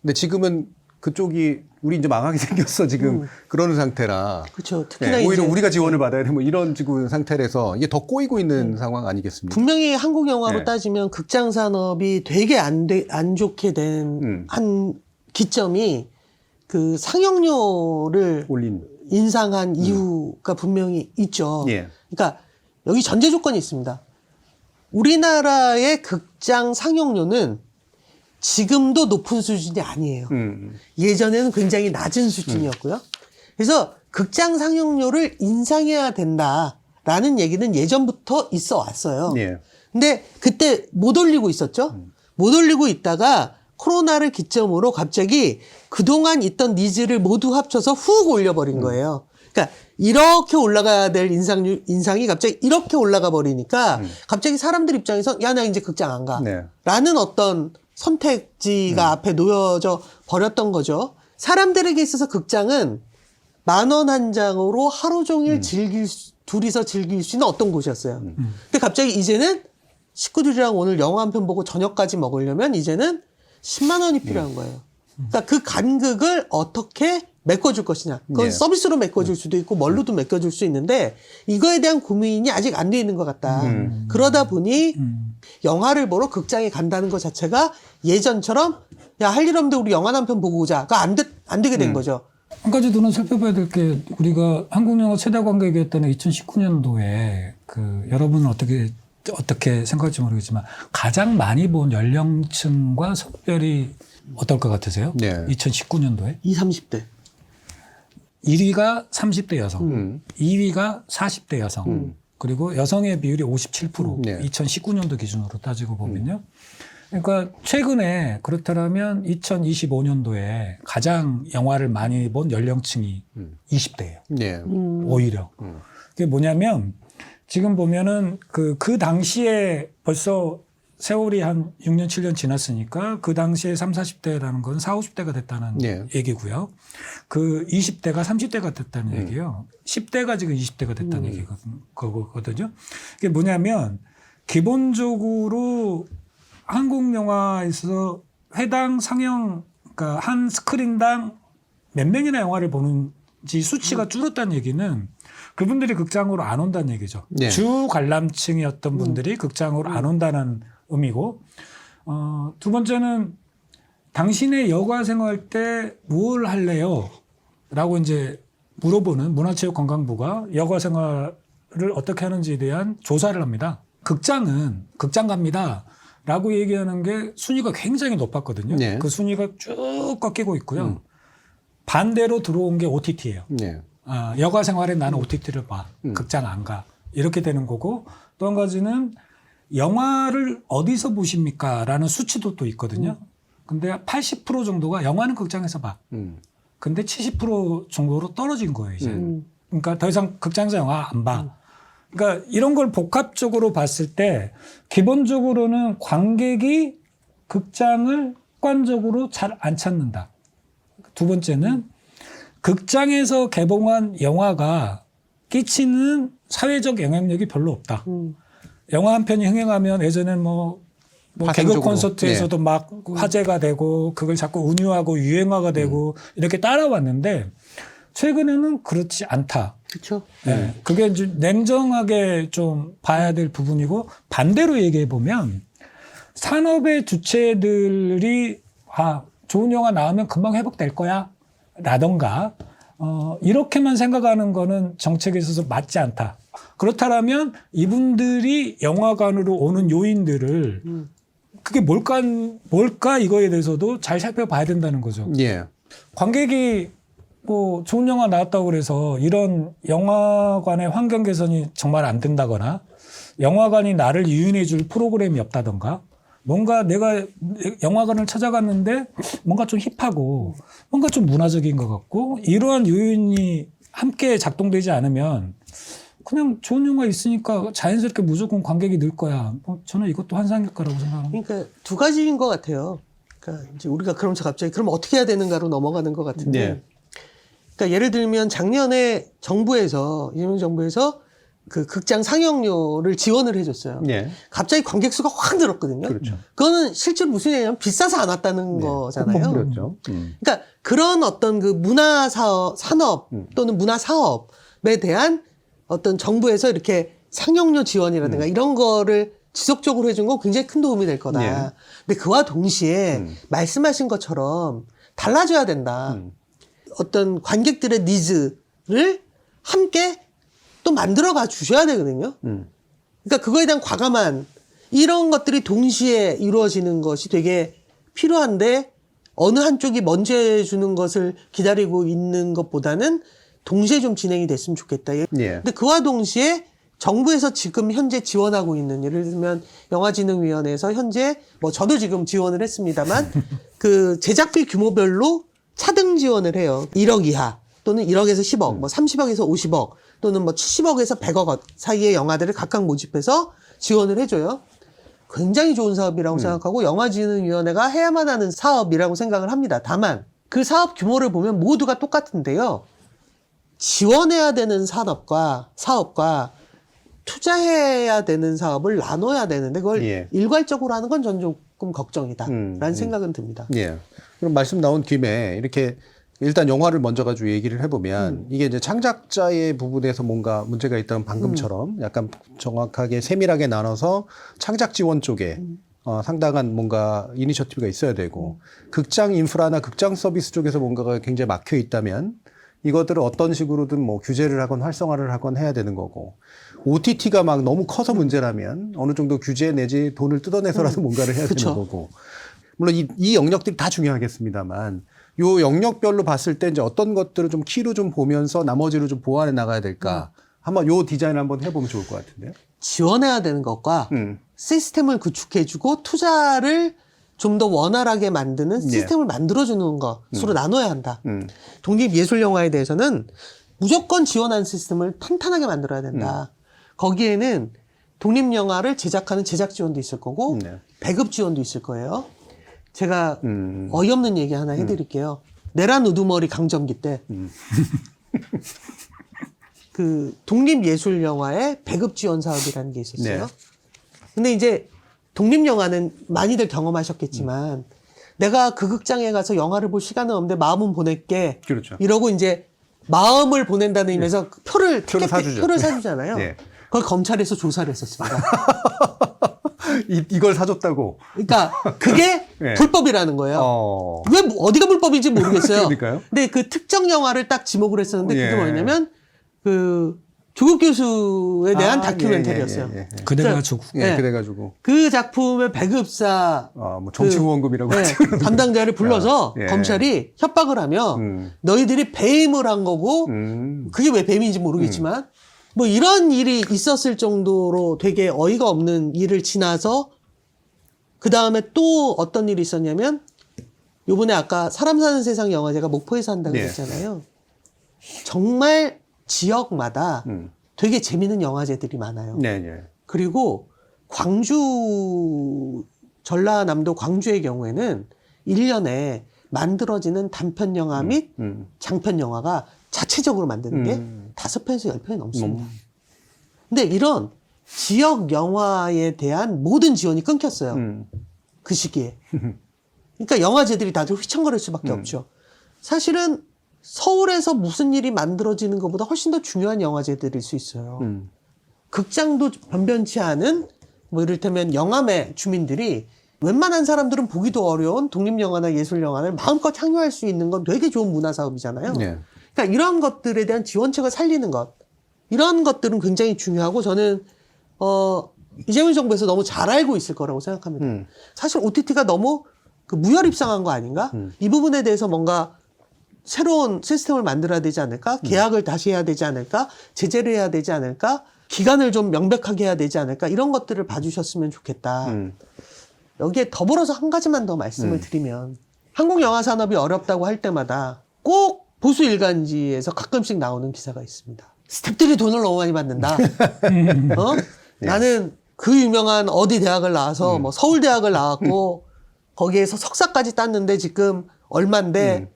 근데 지금은 그쪽이 우리 이제 망하게 생겼어 지금 그러는 상태라. 그렇죠. 특히나 네, 오히려 이제 우리가 지원을 받아야 되는 뭐 이런 지금 상태라서 이게 더 꼬이고 있는 상황 아니겠습니까? 분명히 한국 영화로 네. 따지면 극장 산업이 되게 안 좋게 된 한 기점이 그 상영료를 올린. 인상한 이유가 분명히 있죠. 예. 그러니까 여기 전제 조건이 있습니다. 우리나라의 극장 상영료는 지금도 높은 수준이 아니에요. 예전에는 굉장히 낮은 수준이었고요. 그래서 극장 상영료를 인상해야 된다라는 얘기는 예전부터 있어 왔어요. 예. 근데 그때 못 올리고 있었죠. 못 올리고 있다가 코로나를 기점으로 갑자기 그동안 있던 니즈를 모두 합쳐서 훅 올려버린 거예요. 그러니까 이렇게 올라가야 될 인상이 갑자기 이렇게 올라가 버리니까 갑자기 사람들 입장에서 야, 나 이제 극장 안 가. 네. 라는 어떤 선택지가 앞에 놓여져 버렸던 거죠. 사람들에게 있어서 극장은 10,000원 한 장으로 하루 종일 둘이서 즐길 수 있는 어떤 곳이었어요. 근데 갑자기 이제는 식구들이랑 오늘 영화 한 편 보고 저녁까지 먹으려면 이제는 10만 원이 필요한 거예요. 그러니까 그 간극을 어떻게 메꿔줄 것이냐. 그건 네. 서비스로 메꿔줄 수도 있고 뭘로도 메꿔줄 수 있는데 이거에 대한 고민이 아직 안 돼 있는 것 같다. 그러다 보니 영화를 보러 극장에 간다는 것 자체가 예전처럼 야, 할 일 없는데 우리 영화 한 편 보고 오자.가 안 되게 된 거죠. 한 가지 눈은 살펴봐야 될 게 우리가 한국 영화 최대 관객이었다는 2019년도에 그 여러분은 어떻게 생각할지 모르겠지만 가장 많이 본 연령층과 성별이 어떨 것 같으세요? 네. 2019년도에 20, 30대. 1위가 30대 여성, 2위가 40대 여성, 그리고 여성의 비율이 57%. 네. 2019년도 기준으로 따지고 보면요. 그러니까 최근에 그렇다면 2025년도에 가장 영화를 많이 본 연령층이 20대예요. 예. 오히려. 그게 뭐냐면 지금 보면은 그 당시에 벌써 세월이 한 6년, 7년 지났으니까 그 당시에 30, 40대라는 건 40, 50대가 됐다는 네. 얘기고요. 그 20대가 30대가 됐다는 얘기예요. 10대가 지금 20대가 됐다는 거거든요. 그게 뭐냐면 기본적으로 한국 영화에서 회당 상영, 그러니까 한 스크린당 몇 명이나 영화를 보는지 수치가 줄었다는 얘기는 그분들이 극장으로 안 온다는 얘기죠. 네. 주 관람층이었던 분들이 극장으로 안 온다는 의미고, 두 번째는 당신의 여가 생활 때 뭘 할래요? 라고 이제 물어보는 문화체육관광부가 여가 생활을 어떻게 하는지에 대한 조사를 합니다. 극장은 극장 갑니다. 라고 얘기하는 게 순위가 굉장히 높았거든요. 네. 그 순위가 쭉 꺾이고 있고요. 반대로 들어온 게 OTT예요. 네. 여가 생활에 나는 OTT를 봐. 극장 안 가. 이렇게 되는 거고, 또 한 가지는 영화를 어디서 보십니까? 라는 수치도 또 있거든요. 근데 80% 정도가 영화는 극장에서 봐. 근데 70% 정도로 떨어진 거예요, 이제. 그러니까 더 이상 극장에서 영화 안 봐. 그러니까 이런 걸 복합적으로 봤을 때 기본적으로는 관객이 극장을 습관적으로 잘 안 찾는다. 두 번째는 극장에서 개봉한 영화가 끼치는 사회적 영향력이 별로 없다. 영화 한 편이 흥행하면 예전엔 뭐 개그 파생적으로. 콘서트에서도 네. 막 화제가 되고 그걸 자꾸 은유하고 유행화가 되고 이렇게 따라왔는데 최근에는 그렇지 않다. 그렇죠. 네. 그게 이제 냉정하게 좀 봐야 될 부분이고 반대로 얘기해 보면 산업의 주체들이 좋은 영화 나오면 금방 회복될 거야 라던가 이렇게만 생각하는 거는 정책에 있어서 맞지 않다. 그렇다면 이분들이 영화관으로 오는 요인들을 그게 뭘까 이거에 대해서도 잘 살펴봐야 된다는 거죠. 예. 관객이 뭐 좋은 영화 나왔다고 그래서 이런 영화관의 환경 개선이 정말 안 된다거나 영화관이 나를 유인해 줄 프로그램이 없다던가 뭔가 내가 영화관을 찾아갔는데 뭔가 좀 힙하고 뭔가 좀 문화적인 것 같고 이러한 요인이 함께 작동되지 않으면 그냥 좋은 영화 있으니까 자연스럽게 무조건 관객이 늘 거야. 저는 이것도 환상일까라고 생각합니다. 그러니까 두 가지인 것 같아요. 그러니까 이제 우리가 그럼 어떻게 해야 되는가로 넘어가는 것 같은데. 네. 그러니까 예를 들면 작년에 이재명 정부에서 그 극장 상영료를 지원을 해줬어요. 예. 갑자기 관객 수가 확 늘었거든요. 그렇죠. 그거는 실제로 무슨 얘기냐면 비싸서 안 왔다는 거잖아요. 그렇죠. 그러니까 그런 어떤 그 문화 산업 또는 문화 사업에 대한 어떤 정부에서 이렇게 상영료 지원이라든가 이런 거를 지속적으로 해준 건 굉장히 큰 도움이 될 거다. 예. 근데 그와 동시에 말씀하신 것처럼 달라져야 된다. 어떤 관객들의 니즈를 함께 또 만들어가 주셔야 되거든요. 그러니까 그거에 대한 과감한 이런 것들이 동시에 이루어지는 것이 되게 필요한데 어느 한쪽이 먼저 해주는 것을 기다리고 있는 것보다는 동시에 좀 진행이 됐으면 좋겠다. 예. 근데 그와 동시에 정부에서 지금 현재 지원하고 있는 예를 들면 영화진흥위원회에서 현재 뭐 저도 지금 지원을 했습니다만 그 제작비 규모별로 차등 지원을 해요. 1억 이하 또는 1억에서 10억, 뭐 30억에서 50억 또는 뭐 70억에서 100억 사이의 영화들을 각각 모집해서 지원을 해줘요. 굉장히 좋은 사업이라고 생각하고 영화진흥위원회가 해야만 하는 사업이라고 생각을 합니다. 다만 그 사업 규모를 보면 모두가 똑같은데요. 지원해야 되는 사업과 투자해야 되는 사업을 나눠야 되는데 그걸 예. 일괄적으로 하는 건 전 조금 걱정이다라는 생각은 듭니다. 예. 그럼 말씀 나온 김에 이렇게 일단 영화를 먼저 가지고 얘기를 해보면 이게 이제 창작자의 부분에서 뭔가 문제가 있다면 방금처럼 약간 정확하게 세밀하게 나눠서 창작 지원 쪽에 상당한 뭔가 이니셔티브가 있어야 되고 극장 인프라나 극장 서비스 쪽에서 뭔가가 굉장히 막혀 있다면 이것들을 어떤 식으로든 뭐 규제를 하건 활성화를 하건 해야 되는 거고 OTT가 막 너무 커서 문제라면 어느 정도 규제 내지 돈을 뜯어내서라도 뭔가를 해야 그쵸. 되는 거고 물론 이 영역들이 다 중요하겠습니다만 요 영역별로 봤을 때 이제 어떤 것들을 좀 키로 좀 보면서 나머지를 좀 보완해 나가야 될까 한번 요 디자인 한번 해보면 좋을 것 같은데요. 지원해야 되는 것과 시스템을 구축해주고 투자를 좀 더 원활하게 만드는 시스템을 만들어주는 것으로 나눠야 한다. 독립예술영화에 대해서는 무조건 지원하는 시스템을 탄탄하게 만들어야 된다. 거기에는 독립영화를 제작하는 제작 지원도 있을 거고 배급 지원도 있을 거예요. 제가 어이없는 얘기 하나 해드릴게요. 내란 우두머리 강점기 때 그 독립예술영화의 배급 지원 사업이라는 게 있었어요. 네. 근데 이제 독립영화는 많이들 경험하셨겠지만 내가 그 극장에 가서 영화를 볼 시간은 없는데 마음은 보낼게. 그렇죠. 이러고 이제 마음을 보낸다는 의미에서 표를 사주죠. 표를 사주잖아요. 네. 그걸 검찰에서 조사를 했었습니다. 이걸 사줬다고. 그러니까 그게 네. 불법이라는 거예요. 왜 어디가 불법인지 모르겠어요. 그러니까요. 근데 그 특정 영화를 딱 지목을 했었는데 그게 예. 뭐냐면 그 조국 교수에 대한 다큐멘터리였어요. 예. 그대가 조국. 예, 네. 그래가지고 그 작품의 배급사 뭐 정치후원금이라고 네, 하죠. 담당자를 불러서 예. 검찰이 협박을 하며 너희들이 배임을 한 거고 그게 왜 배임인지 모르겠지만 뭐 이런 일이 있었을 정도로 되게 어이가 없는 일을 지나서 그 다음에 또 어떤 일이 있었냐면 요번에 아까 사람 사는 세상 영화제가 목포에서 한다고 예. 했잖아요. 정말 지역마다 되게 재밌는 영화제들이 많아요. 네. 그리고 광주, 전라남도 광주의 경우에는 1년에 만들어지는 단편 영화 및 장편 영화가 자체적으로 만드는 게 5편에서 10편이 넘습니다. 근데 이런 지역 영화에 대한 모든 지원이 끊겼어요. 그 시기에. 그러니까 영화제들이 다들 휘청거릴 수밖에 없죠. 사실은 서울에서 무슨 일이 만들어지는 것보다 훨씬 더 중요한 영화제들일 수 있어요. 극장도 변변치 않은 뭐 이를테면 영암의 주민들이 웬만한 사람들은 보기도 어려운 독립영화나 예술영화를 마음껏 향유할 수 있는 건 되게 좋은 문화사업이잖아요. 예. 그러니까 이런 것들에 대한 지원책을 살리는 것, 이런 것들은 굉장히 중요하고 저는 이재명 정부에서 너무 잘 알고 있을 거라고 생각합니다. 사실 OTT가 너무 그 무혈입상한 거 아닌가? 이 부분에 대해서 뭔가 새로운 시스템을 만들어야 되지 않을까? 계약을 다시 해야 되지 않을까? 제재를 해야 되지 않을까? 기간을 좀 명백하게 해야 되지 않을까? 이런 것들을 봐주셨으면 좋겠다. 여기에 더불어서 한 가지만 더 말씀을 드리면 한국 영화 산업이 어렵다고 할 때마다 꼭 보수 일간지에서 가끔씩 나오는 기사가 있습니다. 스태프들이 돈을 너무 많이 받는다. 나는 그 유명한 어디 대학을 나와서 뭐 서울대학을 나왔고 거기에서 석사까지 땄는데 지금 얼만데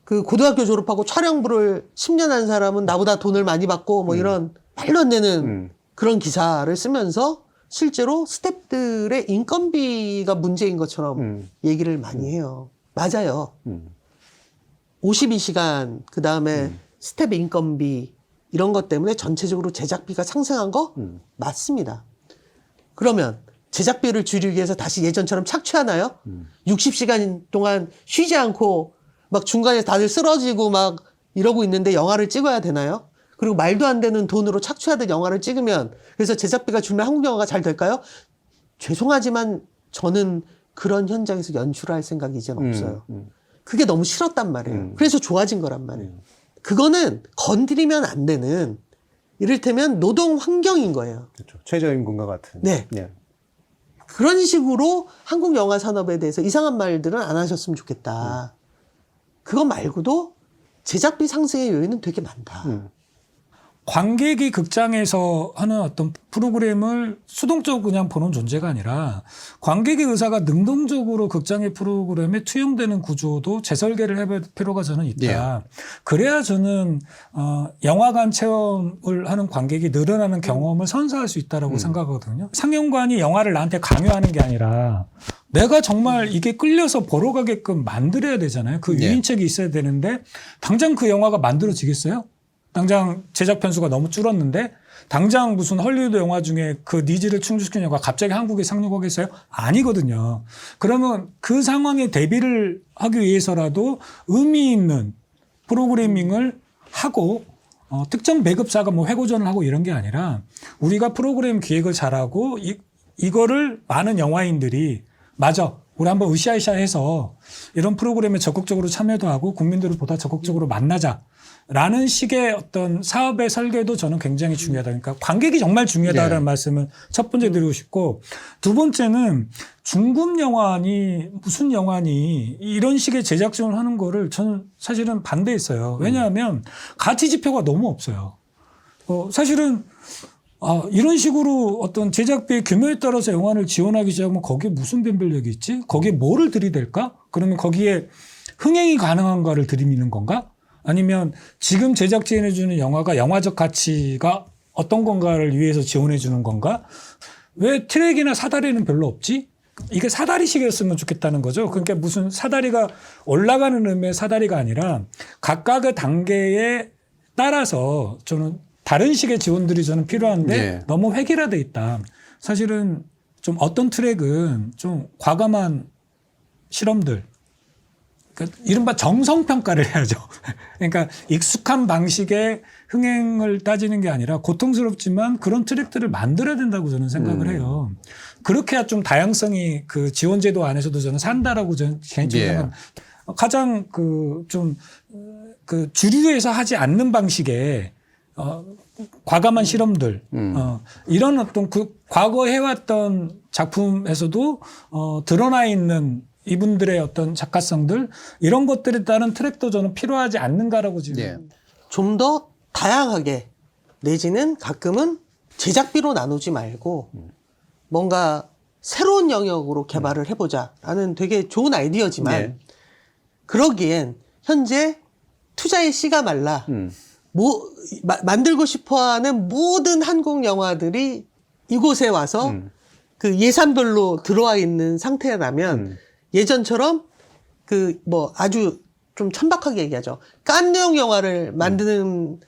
그 고등학교 졸업하고 촬영부를 10년 한 사람은 나보다 돈을 많이 받고 뭐 이런 말도 안 되는 그런 기사를 쓰면서 실제로 스태프들의 인건비가 문제인 것처럼 얘기를 많이 해요. 맞아요. 52시간, 그 다음에 스텝 인건비, 이런 것 때문에 전체적으로 제작비가 상승한 거 맞습니다. 그러면 제작비를 줄이기 위해서 다시 예전처럼 착취하나요? 60시간 동안 쉬지 않고 막 중간에 다들 쓰러지고 막 이러고 있는데 영화를 찍어야 되나요? 그리고 말도 안 되는 돈으로 착취하듯 영화를 찍으면 그래서 제작비가 줄면 한국 영화가 잘 될까요? 죄송하지만 저는 그런 현장에서 연출할 생각이 이제는 없어요. 그게 너무 싫었단 말이에요. 그래서 좋아진 거란 말이에요. 그거는 건드리면 안 되는 이를테면 노동 환경인 거예요. 그렇죠. 최저임금과 같은. 네. 예. 그런 식으로 한국 영화 산업에 대해서 이상한 말들은 안 하셨으면 좋겠다. 그거 말고도 제작비 상승의 요인은 되게 많다. 관객이 극장에서 하는 어떤 프로그램을 수동적으로 그냥 보는 존재가 아니라 관객의 의사가 능동적으로 극장의 프로그램에 투영되는 구조도 재설계를 해볼 필요가 저는 있다. 예. 그래야 저는 영화관 체험을 하는 관객이 늘어나는 경험을 선사할 수 있다라고 생각하거든요. 상영관이 영화를 나한테 강요하는 게 아니라 내가 정말 이게 끌려서 보러 가게끔 만들어야 되잖아요. 그 예. 유인책이 있어야 되는데 당장 그 영화가 만들어지겠어요? 당장 제작 편수가 너무 줄었는데 당장 무슨 헐리우드 영화 중에 그 니즈를 충족시키는 영화가 갑자기 한국에 상륙하겠어요? 아니거든요. 그러면 그 상황에 대비를 하기 위해서라도 의미 있는 프로그래밍을 하고 특정 배급사가 뭐 회고전을 하고 이런 게 아니라 우리가 프로그램 기획을 잘하고 이거를 많은 영화인들이 맞아. 우리 한번 으쌰으쌰해서 이런 프로그램에 적극적으로 참여도 하고 국민들을 보다 적극적으로 만나자라는 식의 어떤 사업의 설계도 저는 굉장히 중요하다. 그러니까 관객이 정말 중요하다는 말씀을 첫 번째 드리고 싶고 두 번째는 중급 영화니 무슨 영화니 이런 식의 제작 지원을 하는 거를 저는 사실은 반대했어요. 왜냐하면 가치 지표가 너무 없어요. 사실은 이런 식으로 어떤 제작비의 규모에 따라서 영화를 지원하기 시작하면 거기에 무슨 변별력이 있지? 거기에 뭐를 들이댈까? 그러면 거기에 흥행이 가능한가를 들이미는 건가? 아니면 지금 제작 지원해 주는 영화가 영화적 가치가 어떤 건가를 위해서 지원해 주는 건가? 왜 트랙이나 사다리는 별로 없지? 이게 사다리식이었으면 좋겠다는 거죠. 그러니까 무슨 사다리가 올라가는 의미의 사다리가 아니라 각각의 단계에 따라서 저는 다른 식의 지원들이 저는 필요한데 예. 너무 획일화돼 있다. 사실은 좀 어떤 트랙은 좀 과감한 실험들, 그러니까 이른바 정성평가를 해야죠. 그러니까 익숙한 방식의 흥행을 따지는 게 아니라 고통스럽지만 그런 트랙들을 만들어야 된다고 저는 생각을 해요. 그렇게 해야 좀 다양성이 그 지원제도 안에서도 저는 산다라고 저는 개인적으로 생각합니다. 가장 그 주류에서 하지 않는 방식의 과감한 실험들, 이런 어떤 그 과거 해왔던 작품에서도 드러나 있는 이분들의 어떤 작가성들 이런 것들에 따른 트랙도 저는 필요하지 않는가라고 지금. 좀 더 다양하게 내지는 가끔은 제작비로 나누지 말고 뭔가 새로운 영역으로 개발을 해보자라는 되게 좋은 아이디어지만 그러기엔 현재 투자의 씨가 말라. 만들고 싶어하는 모든 한국 영화들이 이곳에 와서 그 예산별로 들어와 있는 상태라면 예전처럼 그 뭐 아주 좀 천박하게 얘기하죠. 깐느용 영화를 만드는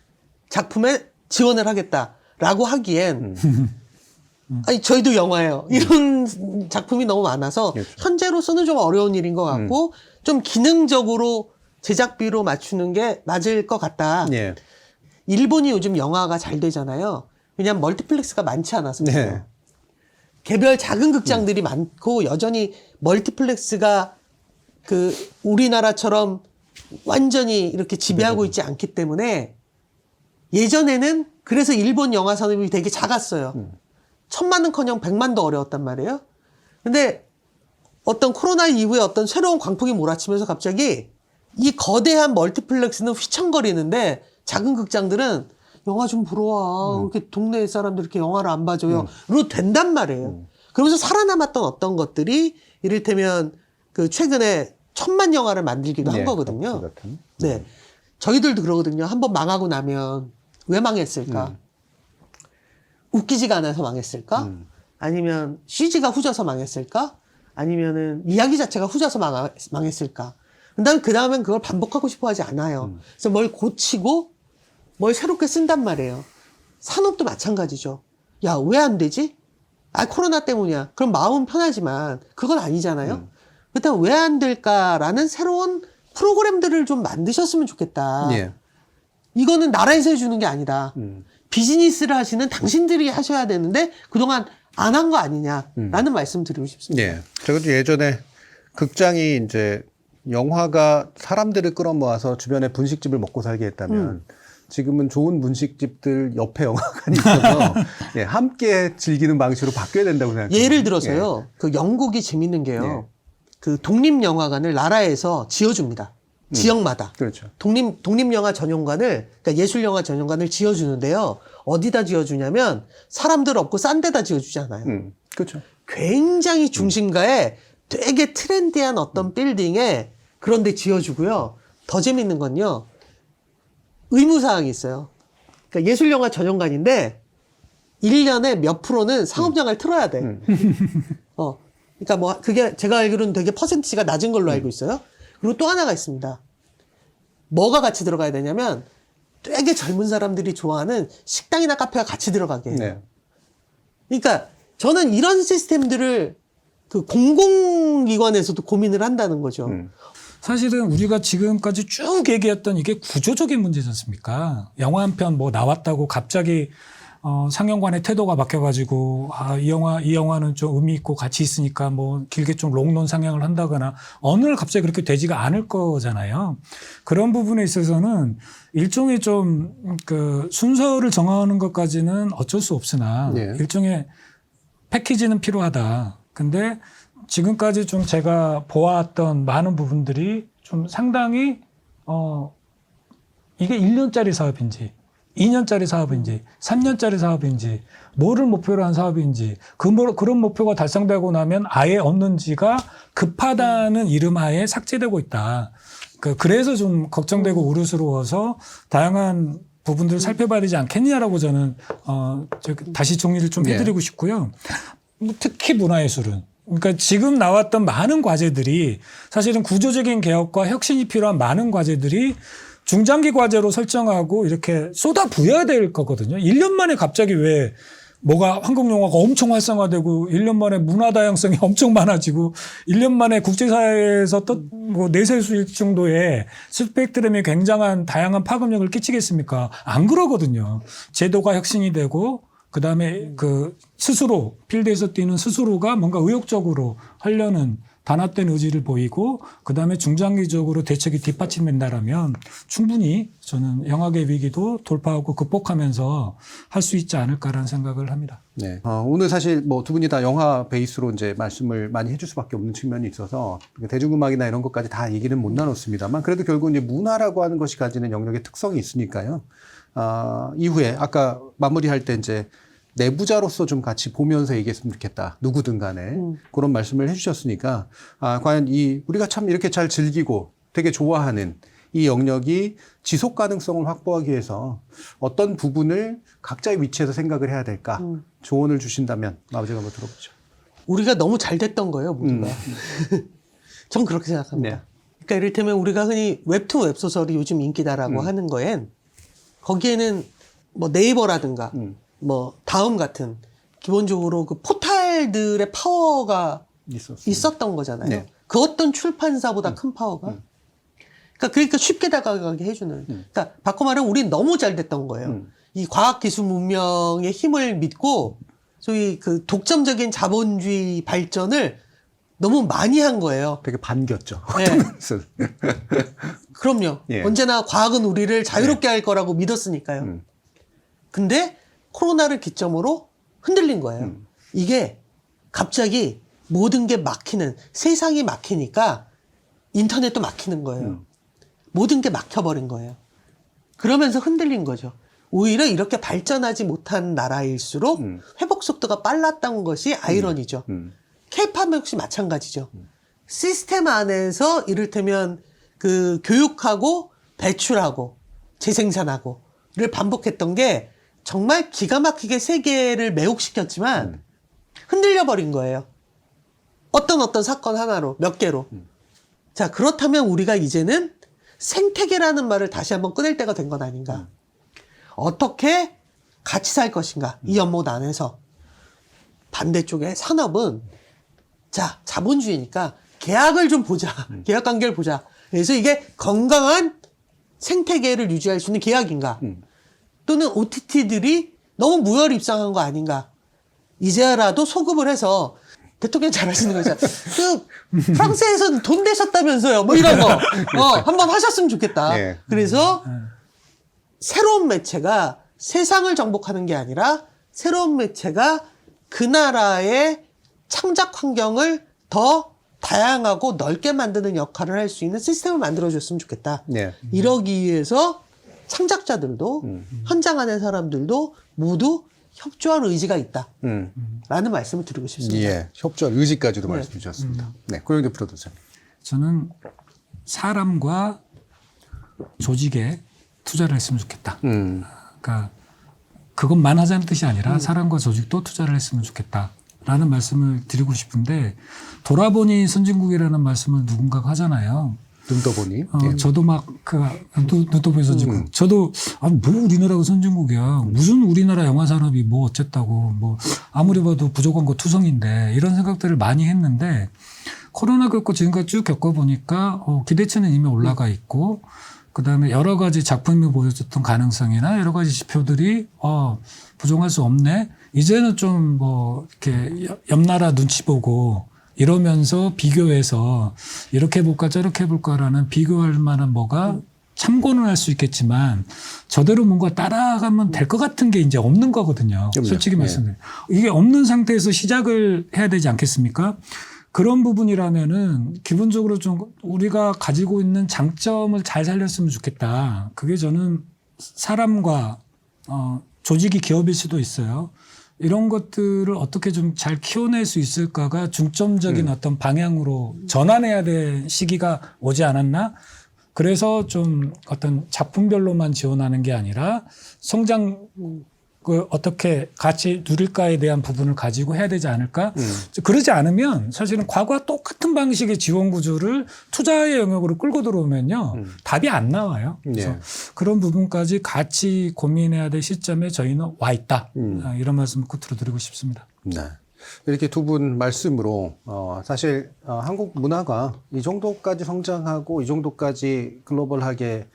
작품에 지원을 하겠다라고 하기엔 아니 저희도 영화예요. 이런 작품이 너무 많아서 그렇죠. 현재로서는 좀 어려운 일인 것 같고 좀 기능적으로 제작비로 맞추는 게 맞을 것 같다. 예. 일본이 요즘 영화가 잘 되잖아요. 왜냐하면 멀티플렉스가 많지 않아서. 네. 개별 작은 극장들이 많고 여전히 멀티플렉스가 그 우리나라처럼 완전히 이렇게 지배하고 있지 않기 때문에 예전에는 그래서 일본 영화 산업이 되게 작았어요. 1000만은커녕 100만도 어려웠단 말이에요. 근데 어떤 코로나 이후에 어떤 새로운 광풍이 몰아치면서 갑자기 이 거대한 멀티플렉스는 휘청거리는데 작은 극장들은 영화 좀 보러 와. 이렇게 동네 사람들 이렇게 영화를 안 봐줘요. 로 된단 말이에요. 그러면서 살아남았던 어떤 것들이 이를테면 그 최근에 1000만 영화를 만들기도 한 거거든요. 같은. 네. 저희들도 그러거든요. 한번 망하고 나면 왜 망했을까? 웃기지가 않아서 망했을까? 아니면 CG가 후져서 망했을까? 아니면은 이야기 자체가 후져서 망했을까? 그 다음엔 그걸 반복하고 싶어 하지 않아요. 그래서 뭘 고치고 뭘 새롭게 쓴단 말이에요. 산업도 마찬가지죠. 야, 왜 안 되지? 아, 코로나 때문이야. 그럼 마음은 편하지만 그건 아니잖아요. 그렇다면 왜 안 될까라는 새로운 프로그램들을 좀 만드셨으면 좋겠다. 예. 이거는 나라에서 해주는 게 아니다. 비즈니스를 하시는 당신들이 하셔야 되는데 그동안 안 한 거 아니냐라는 말씀 드리고 싶습니다. 예. 제가 예전에 극장이 이제 영화가 사람들을 끌어모아서 주변에 분식집을 먹고 살게 했다면 지금은 좋은 분식집들 옆에 영화관이 있어서 예, 함께 즐기는 방식으로 바뀌어야 된다고 생각합니다. 예를 들어서요. 그 영국이 재밌는 게요. 그 독립영화관을 나라에서 지어줍니다. 지역마다. 그렇죠. 독립영화 전용관을, 그러니까 예술영화 전용관을 지어주는데요. 어디다 지어주냐면 사람들 없고 싼 데다 지어주잖아요. 그렇죠. 굉장히 중심가에 되게 트렌디한 어떤 빌딩에 그런 데 지어주고요. 더 재밌는 건요. 의무사항이 있어요. 그러니까 예술영화 전용관인데 1년에 몇 프로는 상업영화를 틀어야 돼. 그러니까 뭐 그게 제가 알기로는 되게 퍼센티지가 낮은 걸로 알고 있어요. 그리고 또 하나가 있습니다. 뭐가 같이 들어가야 되냐면 되게 젊은 사람들이 좋아하는 식당이나 카페가 같이 들어가게 해요. 네. 그러니까 저는 이런 시스템들을 그 공공기관에서도 고민을 한다는 거죠. 사실은 우리가 지금까지 쭉 얘기했던 이게 구조적인 문제지 않습니까? 영화 한 편 뭐 나왔다고 갑자기 상영관의 태도가 바뀌어가지고 이 영화는 좀 의미 있고 가치 있으니까 뭐 길게 좀 롱런 상영을 한다거나 어느 날 갑자기 그렇게 되지가 않을 거잖아요. 그런 부분에 있어서는 일종의 좀 그 순서를 정하는 것까지는 어쩔 수 없으나 일종의 패키지는 필요하다. 근데 지금까지 좀 제가 보아왔던 많은 부분들이 좀 상당히 이게 1년짜리 사업인지 2년짜리 사업인지 3년짜리 사업인지 뭐를 목표로 한 사업인지 그런 목표가 달성되고 나면 아예 없는지가 급하다는 이름 하에 삭제되고 있다. 그래서 좀 걱정되고 우려스러워서 다양한 부분들을 살펴봐야 되지 않겠냐라고 저는 다시 정리를 좀 해드리고 싶고요. 특히 문화예술은 그러니까 지금 나왔던 많은 과제들이 사실은 구조적인 개혁과 혁신이 필요한 많은 과제들이 중장기 과제로 설정하고 이렇게 쏟아 부어야 될 거거든요. 1년 만에 갑자기 왜 뭐가 한국 영화가 엄청 활성화되고 1년 만에 문화 다양성이 엄청 많아지고 1년 만에 국제사회에서 또 뭐 내세울 수 있을 정도의 스펙트럼이 굉장한 다양한 파급력을 끼치겠습니까? 안 그러거든요. 제도가 혁신이 되고 그다음에 그 스스로 필드에서 뛰는 스스로가 뭔가 의욕적으로 하려는 단합된 의지를 보이고 그다음에 중장기적으로 대책이 뒷받침된다라면 충분히 저는 영화계 위기도 돌파하고 극복하면서 할 수 있지 않을까라는 생각을 합니다. 네. 오늘 사실 뭐 두 분이 다 영화 베이스로 이제 말씀을 많이 해줄 수밖에 없는 측면이 있어서 대중음악이나 이런 것까지 다 얘기는 못 나눴습니다만 그래도 결국 이제 문화라고 하는 것이 가지는 영역의 특성이 있으니까요. 이후에 아까 마무리할 때 이제 내부자로서 좀 같이 보면서 얘기했으면 좋겠다. 누구든 간에. 그런 말씀을 해주셨으니까, 과연 우리가 참 이렇게 잘 즐기고 되게 좋아하는 이 영역이 지속 가능성을 확보하기 위해서 어떤 부분을 각자의 위치에서 생각을 해야 될까? 조언을 주신다면, 아버지가 한번 들어보죠. 우리가 너무 잘 됐던 거예요, 모두가. 전 그렇게 생각합니다. 네. 그러니까 이를테면 우리가 흔히 웹툰 웹소설이 요즘 인기다라고 하는 거엔 거기에는 뭐 네이버라든가 뭐 다음 같은 기본적으로 그 포탈들의 파워가 있었던 거잖아요. 네. 그 어떤 출판사보다 큰 파워가. 그러니까 쉽게 다가가게 해주는. 그러니까 바꿔 말하면 우린 너무 잘 됐던 거예요. 이 과학기술 문명의 힘을 믿고 소위 그 독점적인 자본주의 발전을 너무 많이 한 거예요. 되게 반겼죠. 네. 그럼요. 예. 언제나 과학은 우리를 자유롭게 할 거라고 믿었으니까요. 근데 코로나를 기점으로 흔들린 거예요. 이게 갑자기 모든 게 막히는, 세상이 막히니까 인터넷도 막히는 거예요. 모든 게 막혀버린 거예요. 그러면서 흔들린 거죠. 오히려 이렇게 발전하지 못한 나라일수록 회복 속도가 빨랐던 것이 아이러니죠. 케이팝 역시 마찬가지죠. 시스템 안에서 이를테면 그 교육하고 배출하고 재생산하고를 반복했던 게 정말 기가 막히게 세계를 매혹시켰지만 흔들려 버린 거예요. 어떤 사건 하나로, 몇 개로. 자, 그렇다면 우리가 이제는 생태계라는 말을 다시 한번 꺼낼 때가 된 건 아닌가. 어떻게 같이 살 것인가. 이 연못 안에서. 반대쪽의 산업은 자, 자본주의니까 계약을 좀 보자. 계약 관계를 보자. 그래서 이게 건강한 생태계를 유지할 수 있는 계약인가. 또는 OTT들이 너무 무혈 입상한 거 아닌가. 이제라도 소급을 해서 대통령 잘하시는 거죠. 프랑스에서는 돈 내셨다면서요. 뭐 이런 거. 한번 하셨으면 좋겠다. 예. 그래서 새로운 매체가 세상을 정복하는 게 아니라 새로운 매체가 그 나라의 창작 환경을 더 다양하고 넓게 만드는 역할을 할 수 있는 시스템을 만들어줬으면 좋겠다. 네. 이러기 위해서 창작자들도 현장 안의 사람들도 모두 협조할 의지가 있다. 라는 말씀을 드리고 싶습니다. 예, 협조할 의지까지도 말씀 주셨습니다. 네, 고영재 프로듀서님. 저는 사람과 조직에 투자를 했으면 좋겠다. 그러니까 그것만 하자는 뜻이 아니라 사람과 조직도 투자를 했으면 좋겠다라는 말씀을 드리고 싶은데 돌아보니 선진국이라는 말씀을 누군가가 하잖아요. 눈떠보니. 예. 저도 막, 눈떠보니 선진국. 저도, 뭐 우리나라가 선진국이야. 무슨 우리나라 영화 산업이 뭐 어쨌다고, 뭐, 아무리 봐도 부족한 거 투성인데, 이런 생각들을 많이 했는데, 코로나 겪고 지금까지 쭉 겪어보니까, 기대치는 이미 올라가 있고, 그 다음에 여러 가지 작품이 보여줬던 가능성이나 여러 가지 지표들이, 부정할 수 없네. 이제는 좀 뭐, 이렇게 옆 나라 눈치 보고, 이러면서 비교해서 이렇게 해볼까 저렇게 해볼까라는 비교할 만한 뭐가 참고는 할 수 있겠지만 저대로 뭔가 따라가면 될 것 같은 게 이제 없는 거거든요. 그럼요. 솔직히 말씀드려요. 이게 없는 상태에서 시작을 해야 되지 않겠습니까? 그런 부분이라면은 기본적으로 좀 우리가 가지고 있는 장점을 잘 살렸으면 좋겠다. 그게 저는 사람과 조직이 기업일 수도 있어요. 이런 것들을 어떻게 좀 잘 키워낼 수 있을까가 중점적인 어떤 방향으로 전환해야 될 시기가 오지 않았나? 그래서 좀 어떤 작품별로만 지원하는 게 아니라 성장 어떻게 같이 누릴까에 대한 부분을 가지고 해야 되지 않을까? 그러지 않으면 사실은 과거와 똑같은 방식의 지원 구조를 투자의 영역으로 끌고 들어오면요. 답이 안 나와요. 그래서 네. 그런 부분까지 같이 고민해야 될 시점에 저희는 와 있다. 이런 말씀을 끝으로 드리고 싶습니다. 네. 이렇게 두 분 말씀으로 사실 한국 문화가 이 정도까지 성장하고 이 정도까지 글로벌하게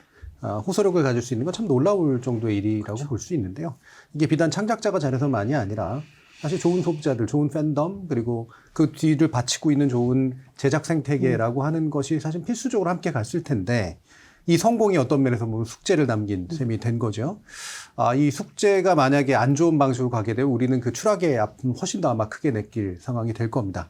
호소력을 가질 수 있는 건 참 놀라울 정도의 일이라고 볼 수 있는데요. 이게 비단 창작자가 잘해서만이 아니라 사실 좋은 소비자들, 좋은 팬덤, 그리고 그 뒤를 바치고 있는 좋은 제작 생태계라고 하는 것이 사실 필수적으로 함께 갔을 텐데 이 성공이 어떤 면에서 보면 숙제를 남긴 셈이 된 거죠. 이 숙제가 만약에 안 좋은 방식으로 가게 되면 우리는 그 추락의 아픔 훨씬 더 아마 크게 느낄 상황이 될 겁니다.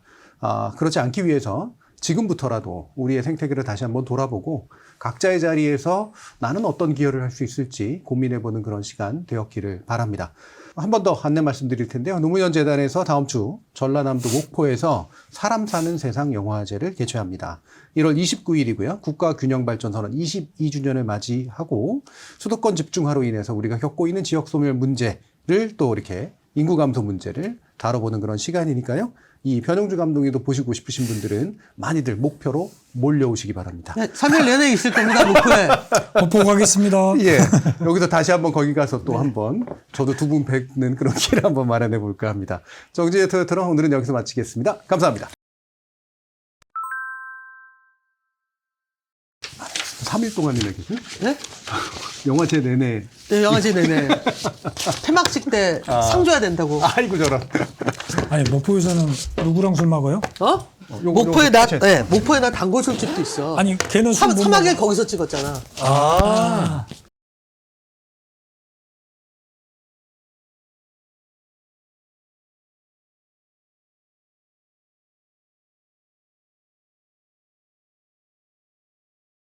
그렇지 않기 위해서 지금부터라도 우리의 생태계를 다시 한번 돌아보고 각자의 자리에서 나는 어떤 기여를 할 수 있을지 고민해보는 그런 시간 되었기를 바랍니다. 한 번 더 안내 말씀드릴 텐데요. 노무현 재단에서 다음 주 전라남도 목포에서 사람 사는 세상 영화제를 개최합니다. 1월 29일이고요. 국가균형발전선언 22주년을 맞이하고 수도권 집중화로 인해서 우리가 겪고 있는 지역 소멸 문제를 또 이렇게 인구 감소 문제를 다뤄보는 그런 시간이니까요. 이 변영주 감독님도 보시고 싶으신 분들은 많이들 목표로 몰려오시기 바랍니다. 3일 내내 있을 겁니다, 목표에. 보고 가겠습니다. 예. 여기서 다시 한번 거기 가서 또 한번 저도 두 분 뵙는 그런 기회를 한번 마련해 볼까 합니다. 정지의 토요토론 오늘은 여기서 마치겠습니다. 감사합니다. 3일 동안이나 계세요? 네? 영화제 내내. 네, 영화제 내내. 퇴막식 때 상 줘야 된다고. 아이고 저런. 아니 목포에서는 누구랑 술 먹어요? 어? 요거 목포에 나, 끝이야. 네, 목포에 나 단골 술집도 있어. 아니 걔는 술 못 사막에 거기서 찍었잖아. 먹어.